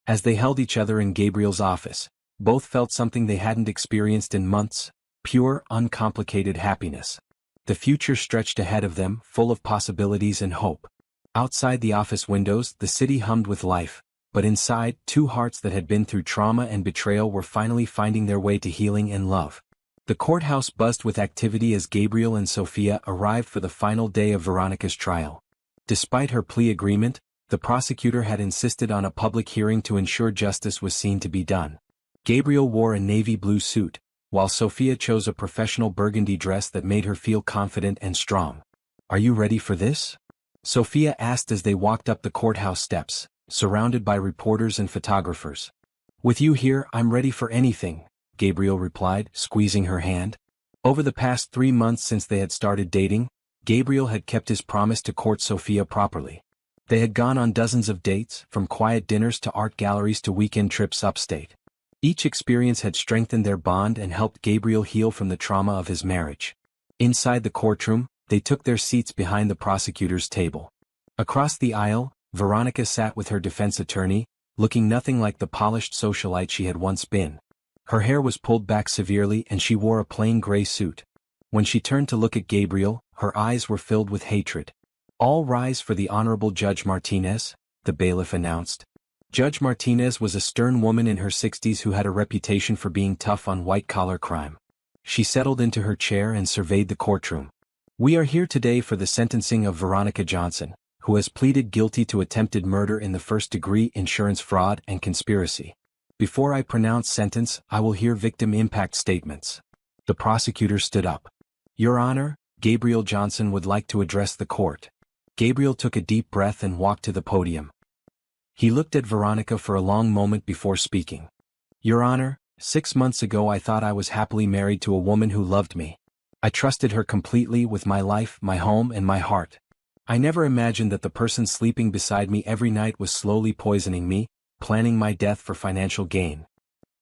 As they held each other in Gabriel's office, both felt something they hadn't experienced in months: pure, uncomplicated happiness. The future stretched ahead of them, full of possibilities and hope. Outside the office windows, the city hummed with life, but inside, two hearts that had been through trauma and betrayal were finally finding their way to healing and love. The courthouse buzzed with activity as Gabriel and Sophia arrived for the final day of Veronica's trial. Despite her plea agreement, the prosecutor had insisted on a public hearing to ensure justice was seen to be done. Gabriel wore a navy blue suit, while Sophia chose a professional burgundy dress that made her feel confident and strong. "Are you ready for this?" Sophia asked as they walked up the courthouse steps, surrounded by reporters and photographers. "With you here, I'm ready for anything," Gabriel replied, squeezing her hand. Over the past 3 months since they had started dating, Gabriel had kept his promise to court Sophia properly. They had gone on dozens of dates, from quiet dinners to art galleries to weekend trips upstate. Each experience had strengthened their bond and helped Gabriel heal from the trauma of his marriage. Inside the courtroom, they took their seats behind the prosecutor's table. Across the aisle, Veronica sat with her defense attorney, looking nothing like the polished socialite she had once been. Her hair was pulled back severely and she wore a plain gray suit. When she turned to look at Gabriel, her eyes were filled with hatred. "All rise for the Honorable Judge Martinez," the bailiff announced. Judge Martinez was a stern woman in her 60s who had a reputation for being tough on white-collar crime. She settled into her chair and surveyed the courtroom. "We are here today for the sentencing of Veronica Johnson, who has pleaded guilty to attempted murder in the first-degree, insurance fraud, and conspiracy. Before I pronounce sentence, I will hear victim impact statements." The prosecutor stood up. "Your Honor, Gabriel Johnson would like to address the court." Gabriel took a deep breath and walked to the podium. He looked at Veronica for a long moment before speaking. "Your Honor, 6 months ago I thought I was happily married to a woman who loved me. I trusted her completely with my life, my home, and my heart. I never imagined that the person sleeping beside me every night was slowly poisoning me, planning my death for financial gain."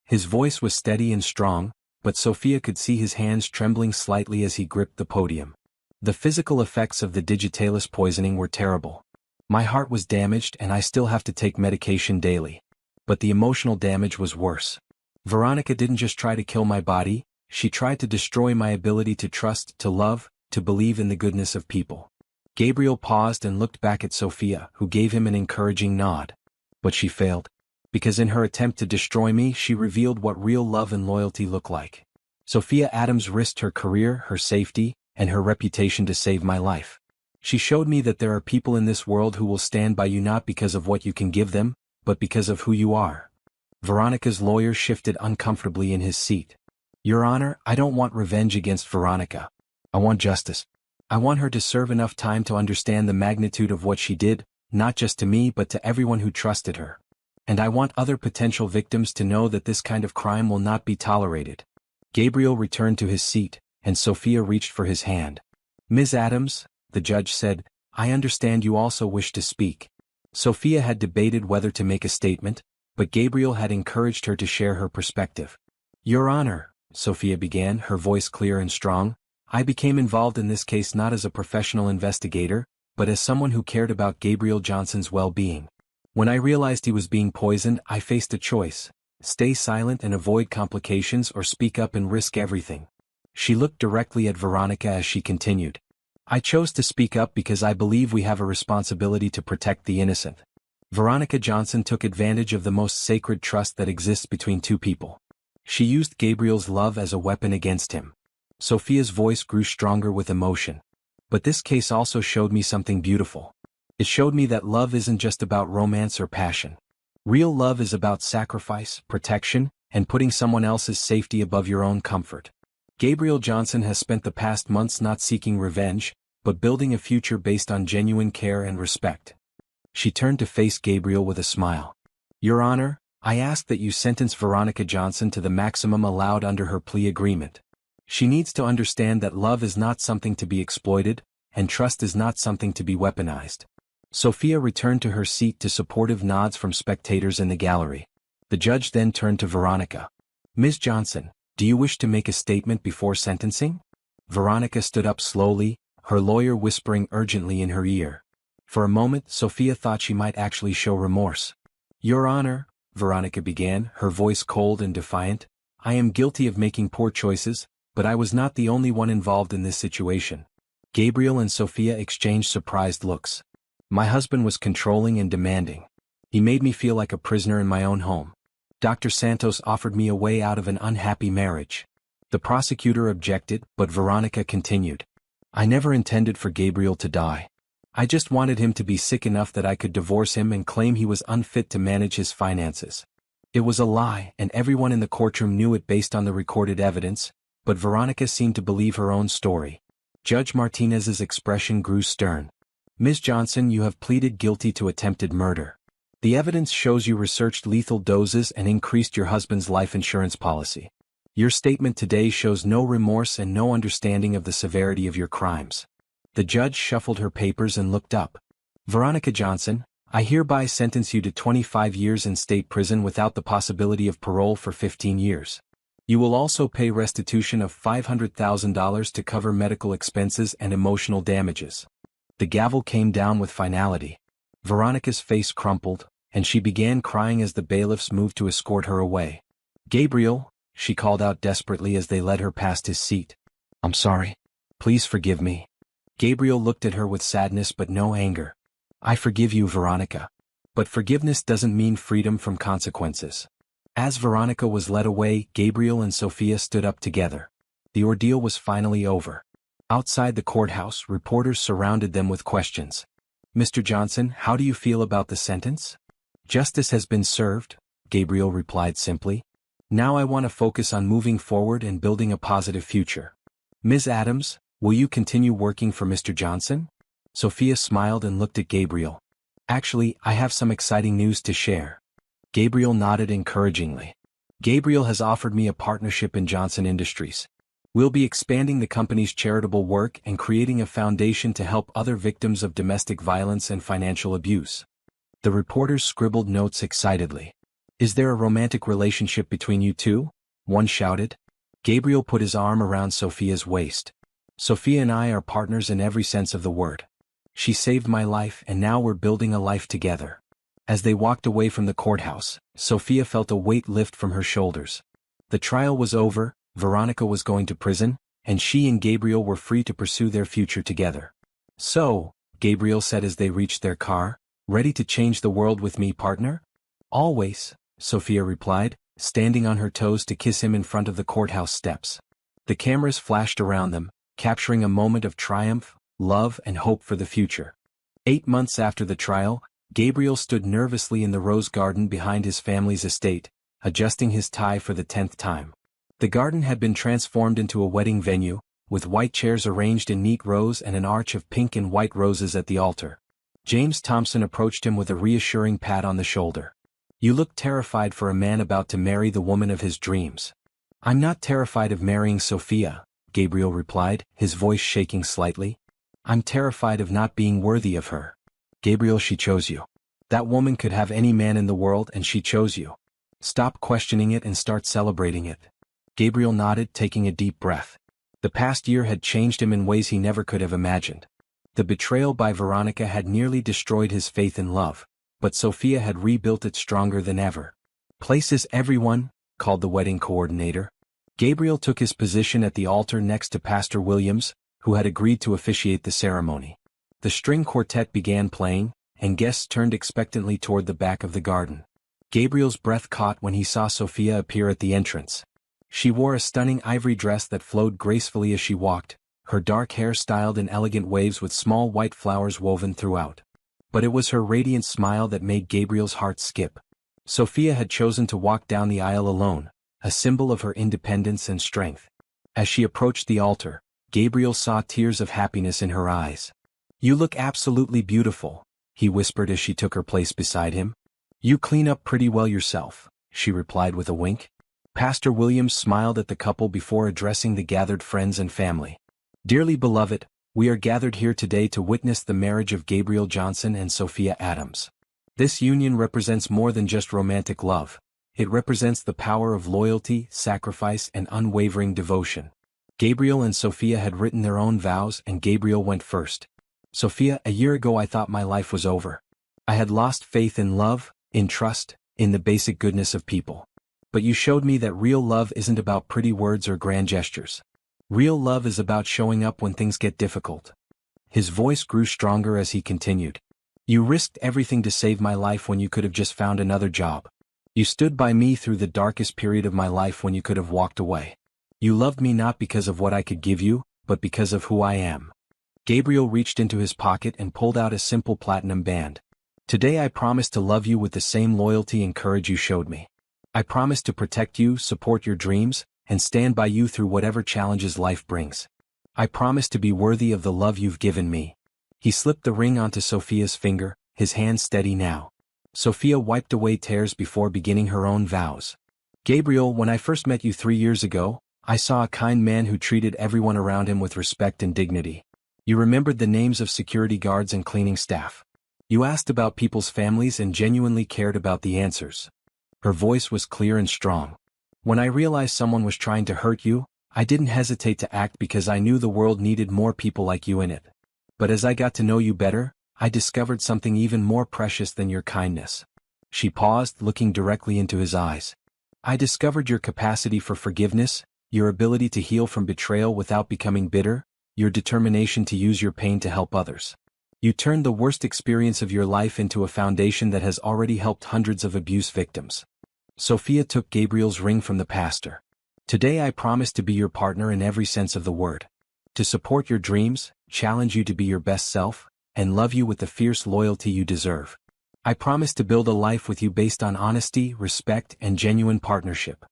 His voice was steady and strong, but Sophia could see his hands trembling slightly as he gripped the podium. "The physical effects of the digitalis poisoning were terrible. My heart was damaged and I still have to take medication daily. But the emotional damage was worse. Veronica didn't just try to kill my body, she tried to destroy my ability to trust, to love, to believe in the goodness of people." Gabriel paused and looked back at Sophia, who gave him an encouraging nod. "But she failed. Because in her attempt to destroy me, she revealed what real love and loyalty look like. Sophia Adams risked her career, her safety, and her reputation to save my life. She showed me that there are people in this world who will stand by you not because of what you can give them, but because of who you are." Veronica's lawyer shifted uncomfortably in his seat. "Your Honor, I don't want revenge against Veronica. I want justice. I want her to serve enough time to understand the magnitude of what she did, not just to me but to everyone who trusted her. And I want other potential victims to know that this kind of crime will not be tolerated." Gabriel returned to his seat, and Sophia reached for his hand. "Ms. Adams," the judge said, "I understand you also wish to speak." Sophia had debated whether to make a statement, but Gabriel had encouraged her to share her perspective. "Your Honor," Sophia began, her voice clear and strong, "I became involved in this case not as a professional investigator, but as someone who cared about Gabriel Johnson's well-being. When I realized he was being poisoned, I faced a choice: stay silent and avoid complications or speak up and risk everything." She looked directly at Veronica as she continued. "I chose to speak up because I believe we have a responsibility to protect the innocent. Veronica Johnson took advantage of the most sacred trust that exists between two people. She used Gabriel's love as a weapon against him." Sophia's voice grew stronger with emotion. "But this case also showed me something beautiful. It showed me that love isn't just about romance or passion. Real love is about sacrifice, protection, and putting someone else's safety above your own comfort. Gabriel Johnson has spent the past months not seeking revenge, but building a future based on genuine care and respect." She turned to face Gabriel with a smile. "Your Honor, I ask that you sentence Veronica Johnson to the maximum allowed under her plea agreement. She needs to understand that love is not something to be exploited, and trust is not something to be weaponized." Sophia returned to her seat to supportive nods from spectators in the gallery. The judge then turned to Veronica. "Ms. Johnson, do you wish to make a statement before sentencing?" Veronica stood up slowly, her lawyer whispering urgently in her ear. For a moment, Sophia thought she might actually show remorse. "Your Honor," Veronica began, her voice cold and defiant. "I am guilty of making poor choices, but I was not the only one involved in this situation." Gabriel and Sophia exchanged surprised looks. "My husband was controlling and demanding. He made me feel like a prisoner in my own home. Dr. Santos offered me a way out of an unhappy marriage." The prosecutor objected, but Veronica continued. "I never intended for Gabriel to die. I just wanted him to be sick enough that I could divorce him and claim he was unfit to manage his finances. It was a lie, and everyone in the courtroom knew it based on the recorded evidence, but Veronica seemed to believe her own story." Judge Martinez's expression grew stern. "Ms. Johnson, you have pleaded guilty to attempted murder. The evidence shows you researched lethal doses and increased your husband's life insurance policy. Your statement today shows no remorse and no understanding of the severity of your crimes." The judge shuffled her papers and looked up. "Veronica Johnson, I hereby sentence you to 25 years in state prison without the possibility of parole for 15 years. You will also pay restitution of $500,000 to cover medical expenses and emotional damages." The gavel came down with finality. Veronica's face crumpled, and she began crying as the bailiffs moved to escort her away. "Gabriel," she called out desperately as they led her past his seat. "I'm sorry. Please forgive me." Gabriel looked at her with sadness but no anger. "I forgive you, Veronica. But forgiveness doesn't mean freedom from consequences." As Veronica was led away, Gabriel and Sophia stood up together. The ordeal was finally over. Outside the courthouse, reporters surrounded them with questions. "Mr. Johnson, how do you feel about the sentence?" "Justice has been served," Gabriel replied simply. "Now I want to focus on moving forward and building a positive future." "Ms. Adams, will you continue working for Mr. Johnson?" Sophia smiled and looked at Gabriel. "Actually, I have some exciting news to share." Gabriel nodded encouragingly. "Gabriel has offered me a partnership in Johnson Industries. We'll be expanding the company's charitable work and creating a foundation to help other victims of domestic violence and financial abuse." The reporters scribbled notes excitedly. "Is there a romantic relationship between you two?" one shouted. Gabriel put his arm around Sophia's waist. "Sophia and I are partners in every sense of the word. She saved my life and now we're building a life together." As they walked away from the courthouse, Sophia felt a weight lift from her shoulders. The trial was over, Veronica was going to prison, and she and Gabriel were free to pursue their future together. "So," Gabriel said as they reached their car, "ready to change the world with me, partner?" "Always," Sophia replied, standing on her toes to kiss him in front of the courthouse steps. The cameras flashed around them, capturing a moment of triumph, love and hope for the future. 8 months after the trial, Gabriel stood nervously in the rose garden behind his family's estate, adjusting his tie for the 10th time. The garden had been transformed into a wedding venue, with white chairs arranged in neat rows and an arch of pink and white roses at the altar. James Thompson approached him with a reassuring pat on the shoulder. "You look terrified for a man about to marry the woman of his dreams." "I'm not terrified of marrying Sophia," Gabriel replied, his voice shaking slightly. "I'm terrified of not being worthy of her." "Gabriel, she chose you. That woman could have any man in the world and she chose you. Stop questioning it and start celebrating it." Gabriel nodded, taking a deep breath. The past year had changed him in ways he never could have imagined. The betrayal by Veronica had nearly destroyed his faith in love, but Sophia had rebuilt it stronger than ever. "Places everyone," called the wedding coordinator. Gabriel took his position at the altar next to Pastor Williams, who had agreed to officiate the ceremony. The string quartet began playing, and guests turned expectantly toward the back of the garden. Gabriel's breath caught when he saw Sophia appear at the entrance. She wore a stunning ivory dress that flowed gracefully as she walked, her dark hair styled in elegant waves with small white flowers woven throughout. But it was her radiant smile that made Gabriel's heart skip. Sophia had chosen to walk down the aisle alone, a symbol of her independence and strength. As she approached the altar, Gabriel saw tears of happiness in her eyes. "You look absolutely beautiful," he whispered as she took her place beside him. "You clean up pretty well yourself," she replied with a wink. Pastor Williams smiled at the couple before addressing the gathered friends and family. "Dearly beloved, we are gathered here today to witness the marriage of Gabriel Johnson and Sophia Adams. This union represents more than just romantic love. It represents the power of loyalty, sacrifice, and unwavering devotion." Gabriel and Sophia had written their own vows, and Gabriel went first. "Sophia, a year ago I thought my life was over. I had lost faith in love, in trust, in the basic goodness of people. But you showed me that real love isn't about pretty words or grand gestures. Real love is about showing up when things get difficult. His voice grew stronger as he continued. You risked everything to save my life when you could have just found another job. You stood by me through the darkest period of my life when you could have walked away. You loved me not because of what I could give you, but because of who I am. Gabriel reached into his pocket and pulled out a simple platinum band. Today I promise to love you with the same loyalty and courage you showed me. I promise to protect you, support your dreams, and stand by you through whatever challenges life brings. I promise to be worthy of the love you've given me. He slipped the ring onto Sophia's finger, his hand steady now. Sophia wiped away tears before beginning her own vows. Gabriel, when I first met you 3 years ago, I saw a kind man who treated everyone around him with respect and dignity. You remembered the names of security guards and cleaning staff. You asked about people's families and genuinely cared about the answers. Her voice was clear and strong. When I realized someone was trying to hurt you, I didn't hesitate to act because I knew the world needed more people like you in it. But as I got to know you better, I discovered something even more precious than your kindness. She paused, looking directly into his eyes. I discovered your capacity for forgiveness, your ability to heal from betrayal without becoming bitter, your determination to use your pain to help others. You turned the worst experience of your life into a foundation that has already helped hundreds of abuse victims. Sophia took Gabriel's ring from the pastor. Today I promise to be your partner in every sense of the word. To support your dreams, challenge you to be your best self, and love you with the fierce loyalty you deserve. I promise to build a life with you based on honesty, respect, and genuine partnership.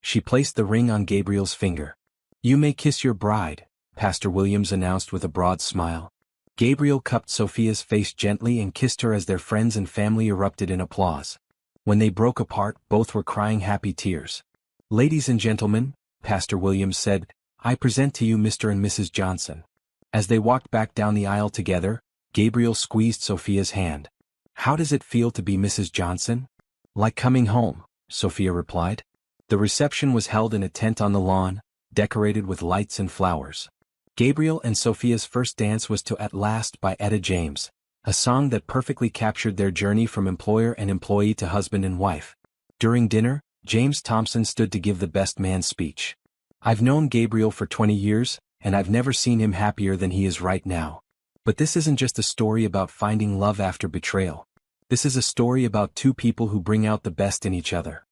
She placed the ring on Gabriel's finger. You may kiss your bride, Pastor Williams announced with a broad smile. Gabriel cupped Sophia's face gently and kissed her as their friends and family erupted in applause. When they broke apart, both were crying happy tears. Ladies and gentlemen, Pastor Williams said, I present to you Mr. and Mrs. Johnson. As they walked back down the aisle together, Gabriel squeezed Sophia's hand. How does it feel to be Mrs. Johnson? Like coming home, Sophia replied. The reception was held in a tent on the lawn, decorated with lights and flowers. Gabriel and Sophia's first dance was to At Last by Etta James, a song that perfectly captured their journey from employer and employee to husband and wife. During dinner, James Thompson stood to give the best man speech. I've known Gabriel for 20 years, and I've never seen him happier than he is right now. But this isn't just a story about finding love after betrayal. This is a story about two people who bring out the best in each other.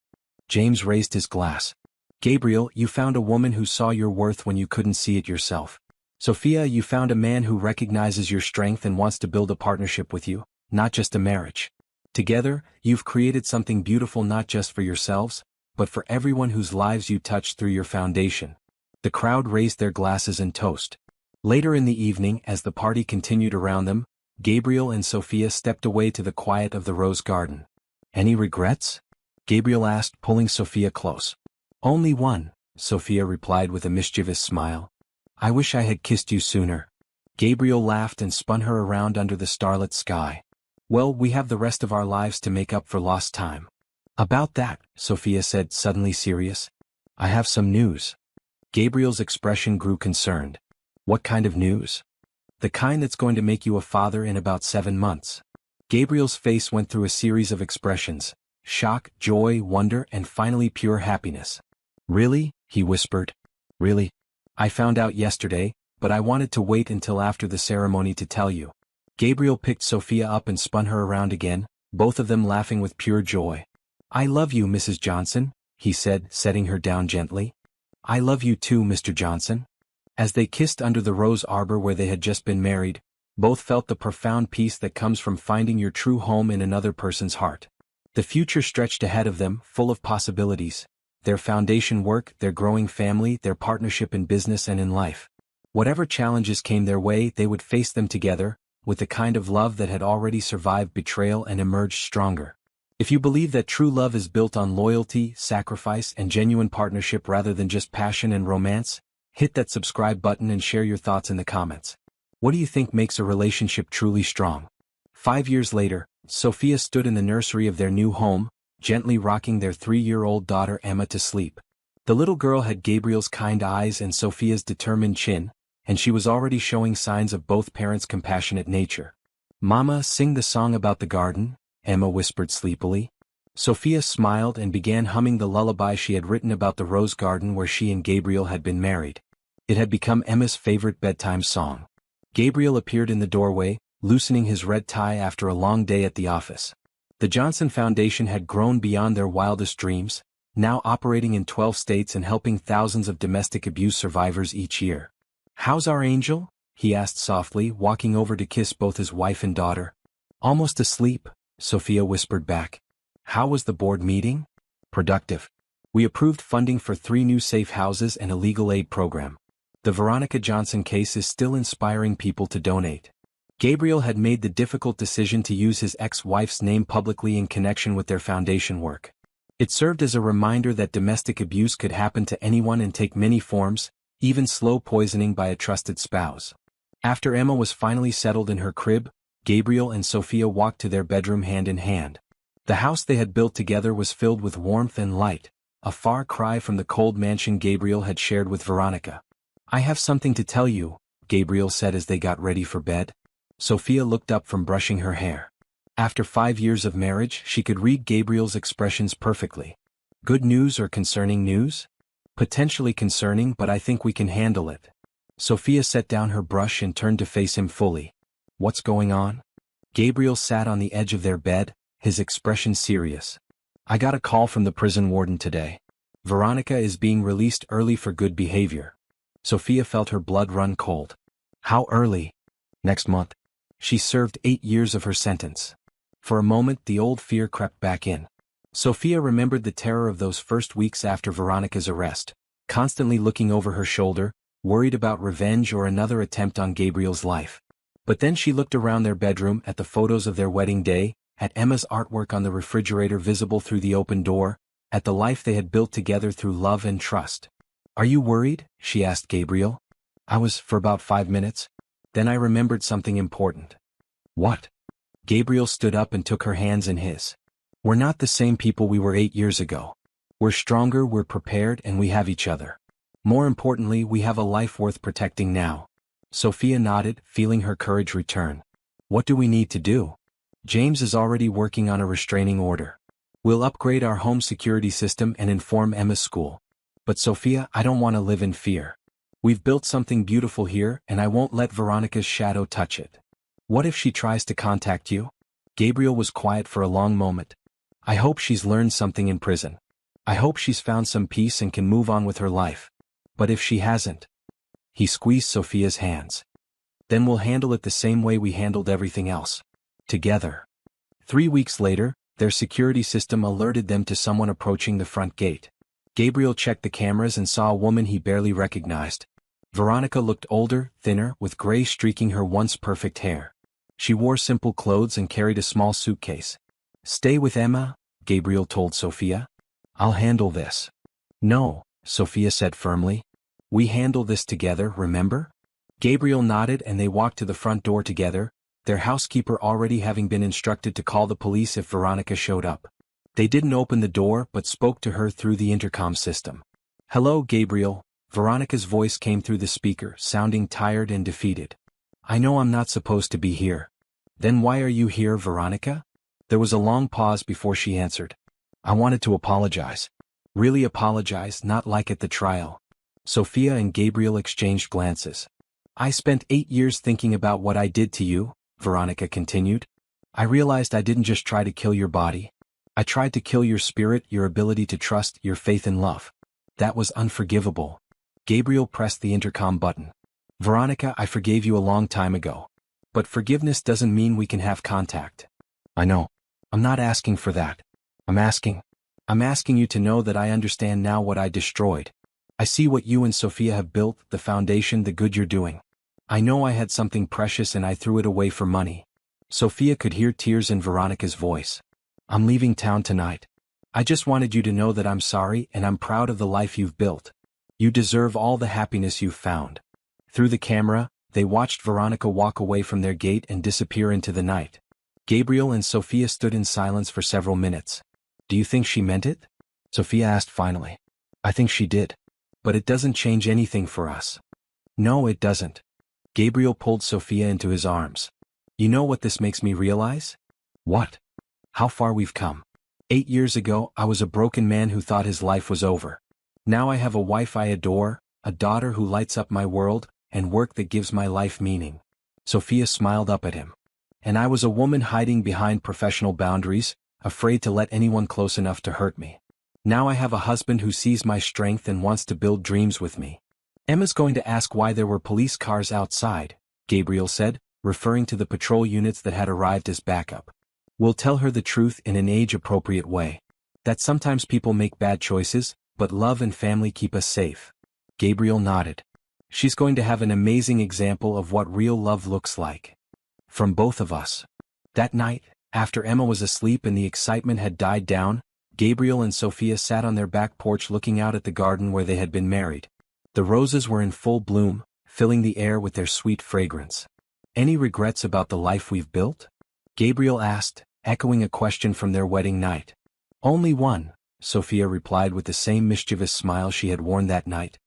James raised his glass. Gabriel, you found a woman who saw your worth when you couldn't see it yourself. Sophia, you found a man who recognizes your strength and wants to build a partnership with you, not just a marriage. Together, you've created something beautiful not just for yourselves, but for everyone whose lives you touched through your foundation. The crowd raised their glasses in toast. Later in the evening, as the party continued around them, Gabriel and Sophia stepped away to the quiet of the rose garden. Any regrets? Gabriel asked, pulling Sophia close. Only one, Sophia replied with a mischievous smile. I wish I had kissed you sooner. Gabriel laughed and spun her around under the starlit sky. Well, we have the rest of our lives to make up for lost time. About that, Sophia said, suddenly serious. I have some news. Gabriel's expression grew concerned. What kind of news? The kind that's going to make you a father in about 7 months. Gabriel's face went through a series of expressions: shock, joy, wonder, and finally pure happiness. Really? He whispered. Really? I found out yesterday, but I wanted to wait until after the ceremony to tell you. Gabriel picked Sophia up and spun her around again, both of them laughing with pure joy. I love you, Mrs. Johnson, he said, setting her down gently. I love you too, Mr. Johnson. As they kissed under the rose arbor where they had just been married, both felt the profound peace that comes from finding your true home in another person's heart. The future stretched ahead of them, full of possibilities. Their foundation work, their growing family, their partnership in business and in life. Whatever challenges came their way, they would face them together, with the kind of love that had already survived betrayal and emerged stronger. If you believe that true love is built on loyalty, sacrifice, and genuine partnership rather than just passion and romance, hit that subscribe button and share your thoughts in the comments. What do you think makes a relationship truly strong? 5 years later, Sophia stood in the nursery of their new home, gently rocking their 3-year-old daughter Emma to sleep. The little girl had Gabriel's kind eyes and Sophia's determined chin, and she was already showing signs of both parents' compassionate nature. Mama, sing the song about the garden, Emma whispered sleepily. Sophia smiled and began humming the lullaby she had written about the rose garden where she and Gabriel had been married. It had become Emma's favorite bedtime song. Gabriel appeared in the doorway, loosening his red tie after a long day at the office. The Johnson Foundation had grown beyond their wildest dreams, now operating in 12 states and helping thousands of domestic abuse survivors each year. "How's our angel?" he asked softly, walking over to kiss both his wife and daughter. "Almost asleep," Sophia whispered back. "How was the board meeting?" "Productive. We approved funding for 3 new safe houses and a legal aid program. The Veronica Johnson case is still inspiring people to donate." Gabriel had made the difficult decision to use his ex-wife's name publicly in connection with their foundation work. It served as a reminder that domestic abuse could happen to anyone and take many forms, even slow poisoning by a trusted spouse. After Emma was finally settled in her crib, Gabriel and Sophia walked to their bedroom hand in hand. The house they had built together was filled with warmth and light, a far cry from the cold mansion Gabriel had shared with Veronica. "I have something to tell you," Gabriel said as they got ready for bed. Sophia looked up from brushing her hair. After 5 years of marriage, she could read Gabriel's expressions perfectly. "Good news or concerning news?" "Potentially concerning, but I think we can handle it." Sophia set down her brush and turned to face him fully. "What's going on?" Gabriel sat on the edge of their bed, his expression serious. "I got a call from the prison warden today. Veronica is being released early for good behavior." Sophia felt her blood run cold. "How early?" "Next month. She served 8 years of her sentence." For a moment the old fear crept back in. Sophia remembered the terror of those first weeks after Veronica's arrest, constantly looking over her shoulder, worried about revenge or another attempt on Gabriel's life. But then she looked around their bedroom at the photos of their wedding day, at Emma's artwork on the refrigerator visible through the open door, at the life they had built together through love and trust. "Are you worried?" she asked Gabriel. "I was for about 5 minutes. Then I remembered something important." "What?" Gabriel stood up and took her hands in his. "We're not the same people we were 8 years ago. We're stronger, we're prepared, and we have each other. More importantly, we have a life worth protecting now." Sophia nodded, feeling her courage return. "What do we need to do?" "James is already working on a restraining order. We'll upgrade our home security system and inform Emma's school. But Sophia, I don't want to live in fear. We've built something beautiful here, and I won't let Veronica's shadow touch it." "What if she tries to contact you?" Gabriel was quiet for a long moment. "I hope she's learned something in prison. I hope she's found some peace and can move on with her life. But if she hasn't..." He squeezed Sophia's hands. "Then we'll handle it the same way we handled everything else. Together." 3 weeks later, their security system alerted them to someone approaching the front gate. Gabriel checked the cameras and saw a woman he barely recognized. Veronica looked older, thinner, with gray streaking her once perfect hair. She wore simple clothes and carried a small suitcase. "Stay with Emma," Gabriel told Sophia. "I'll handle this." "No," Sophia said firmly. "We handle this together, remember?" Gabriel nodded and they walked to the front door together, their housekeeper already having been instructed to call the police if Veronica showed up. They didn't open the door but spoke to her through the intercom system. "Hello, Gabriel." Veronica's voice came through the speaker, sounding tired and defeated. "I know I'm not supposed to be here." "Then why are you here, Veronica?" There was a long pause before she answered. "I wanted to apologize. Really apologize, not like at the trial." Sophia and Gabriel exchanged glances. "I spent 8 years thinking about what I did to you," Veronica continued. "I realized I didn't just try to kill your body. I tried to kill your spirit, your ability to trust, your faith in love. That was unforgivable." Gabriel pressed the intercom button. "Veronica, I forgave you a long time ago. But forgiveness doesn't mean we can have contact." "I know. I'm not asking for that. I'm asking you to know that I understand now what I destroyed. I see what you and Sophia have built, the foundation, the good you're doing. I know I had something precious and I threw it away for money." Sophia could hear tears in Veronica's voice. "I'm leaving town tonight. I just wanted you to know that I'm sorry and I'm proud of the life you've built. You deserve all the happiness you've found." Through the camera, they watched Veronica walk away from their gate and disappear into the night. Gabriel and Sophia stood in silence for several minutes. "Do you think she meant it?" Sophia asked finally. "I think she did. But it doesn't change anything for us." "No, it doesn't." Gabriel pulled Sophia into his arms. "You know what this makes me realize?" "What?" "How far we've come. 8 years ago, I was a broken man who thought his life was over. Now I have a wife I adore, a daughter who lights up my world, and work that gives my life meaning. Sophia smiled up at him. And I was a woman hiding behind professional boundaries, afraid to let anyone close enough to hurt me. Now I have a husband who sees my strength and wants to build dreams with me. Emma's going to ask why there were police cars outside, Gabriel said, referring to the patrol units that had arrived as backup. We'll tell her the truth in an age-appropriate way. That sometimes people make bad choices, but love and family keep us safe. Gabriel nodded. She's going to have an amazing example of what real love looks like. From both of us. That night, after Emma was asleep and the excitement had died down, Gabriel and Sophia sat on their back porch looking out at the garden where they had been married. The roses were in full bloom, filling the air with their sweet fragrance. Any regrets about the life we've built? Gabriel asked, echoing a question from their wedding night. Only one, Sophia replied with the same mischievous smile she had worn that night.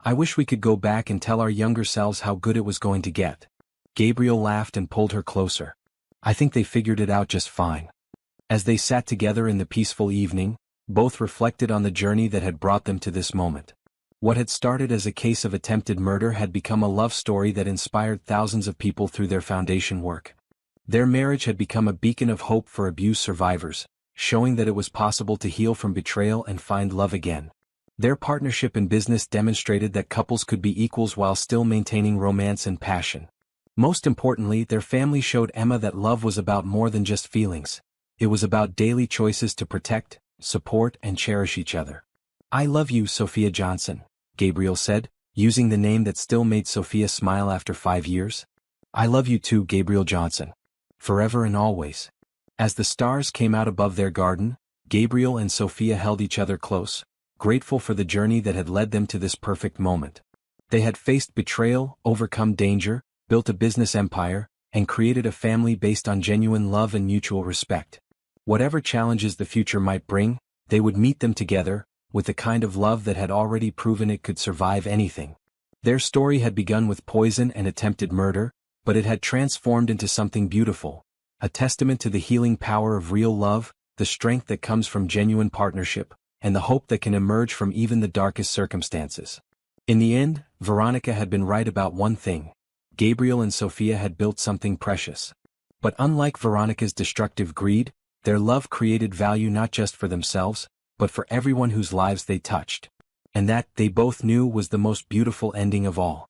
I wish we could go back and tell our younger selves how good it was going to get. Gabriel laughed and pulled her closer. I think they figured it out just fine. As they sat together in the peaceful evening, both reflected on the journey that had brought them to this moment. What had started as a case of attempted murder had become a love story that inspired thousands of people through their foundation work. Their marriage had become a beacon of hope for abuse survivors, showing that it was possible to heal from betrayal and find love again. Their partnership in business demonstrated that couples could be equals while still maintaining romance and passion. Most importantly, their family showed Emma that love was about more than just feelings. It was about daily choices to protect, support, and cherish each other. I love you, Sophia Johnson, Gabriel said, using the name that still made Sophia smile after 5 years. I love you too, Gabriel Johnson. Forever and always. As the stars came out above their garden, Gabriel and Sophia held each other close, grateful for the journey that had led them to this perfect moment. They had faced betrayal, overcome danger, built a business empire, and created a family based on genuine love and mutual respect. Whatever challenges the future might bring, they would meet them together, with the kind of love that had already proven it could survive anything. Their story had begun with poison and attempted murder, but it had transformed into something beautiful, a testament to the healing power of real love, the strength that comes from genuine partnership, and the hope that can emerge from even the darkest circumstances. In the end, Veronica had been right about one thing. Gabriel and Sophia had built something precious. But unlike Veronica's destructive greed, their love created value not just for themselves, but for everyone whose lives they touched. And that, they both knew, was the most beautiful ending of all.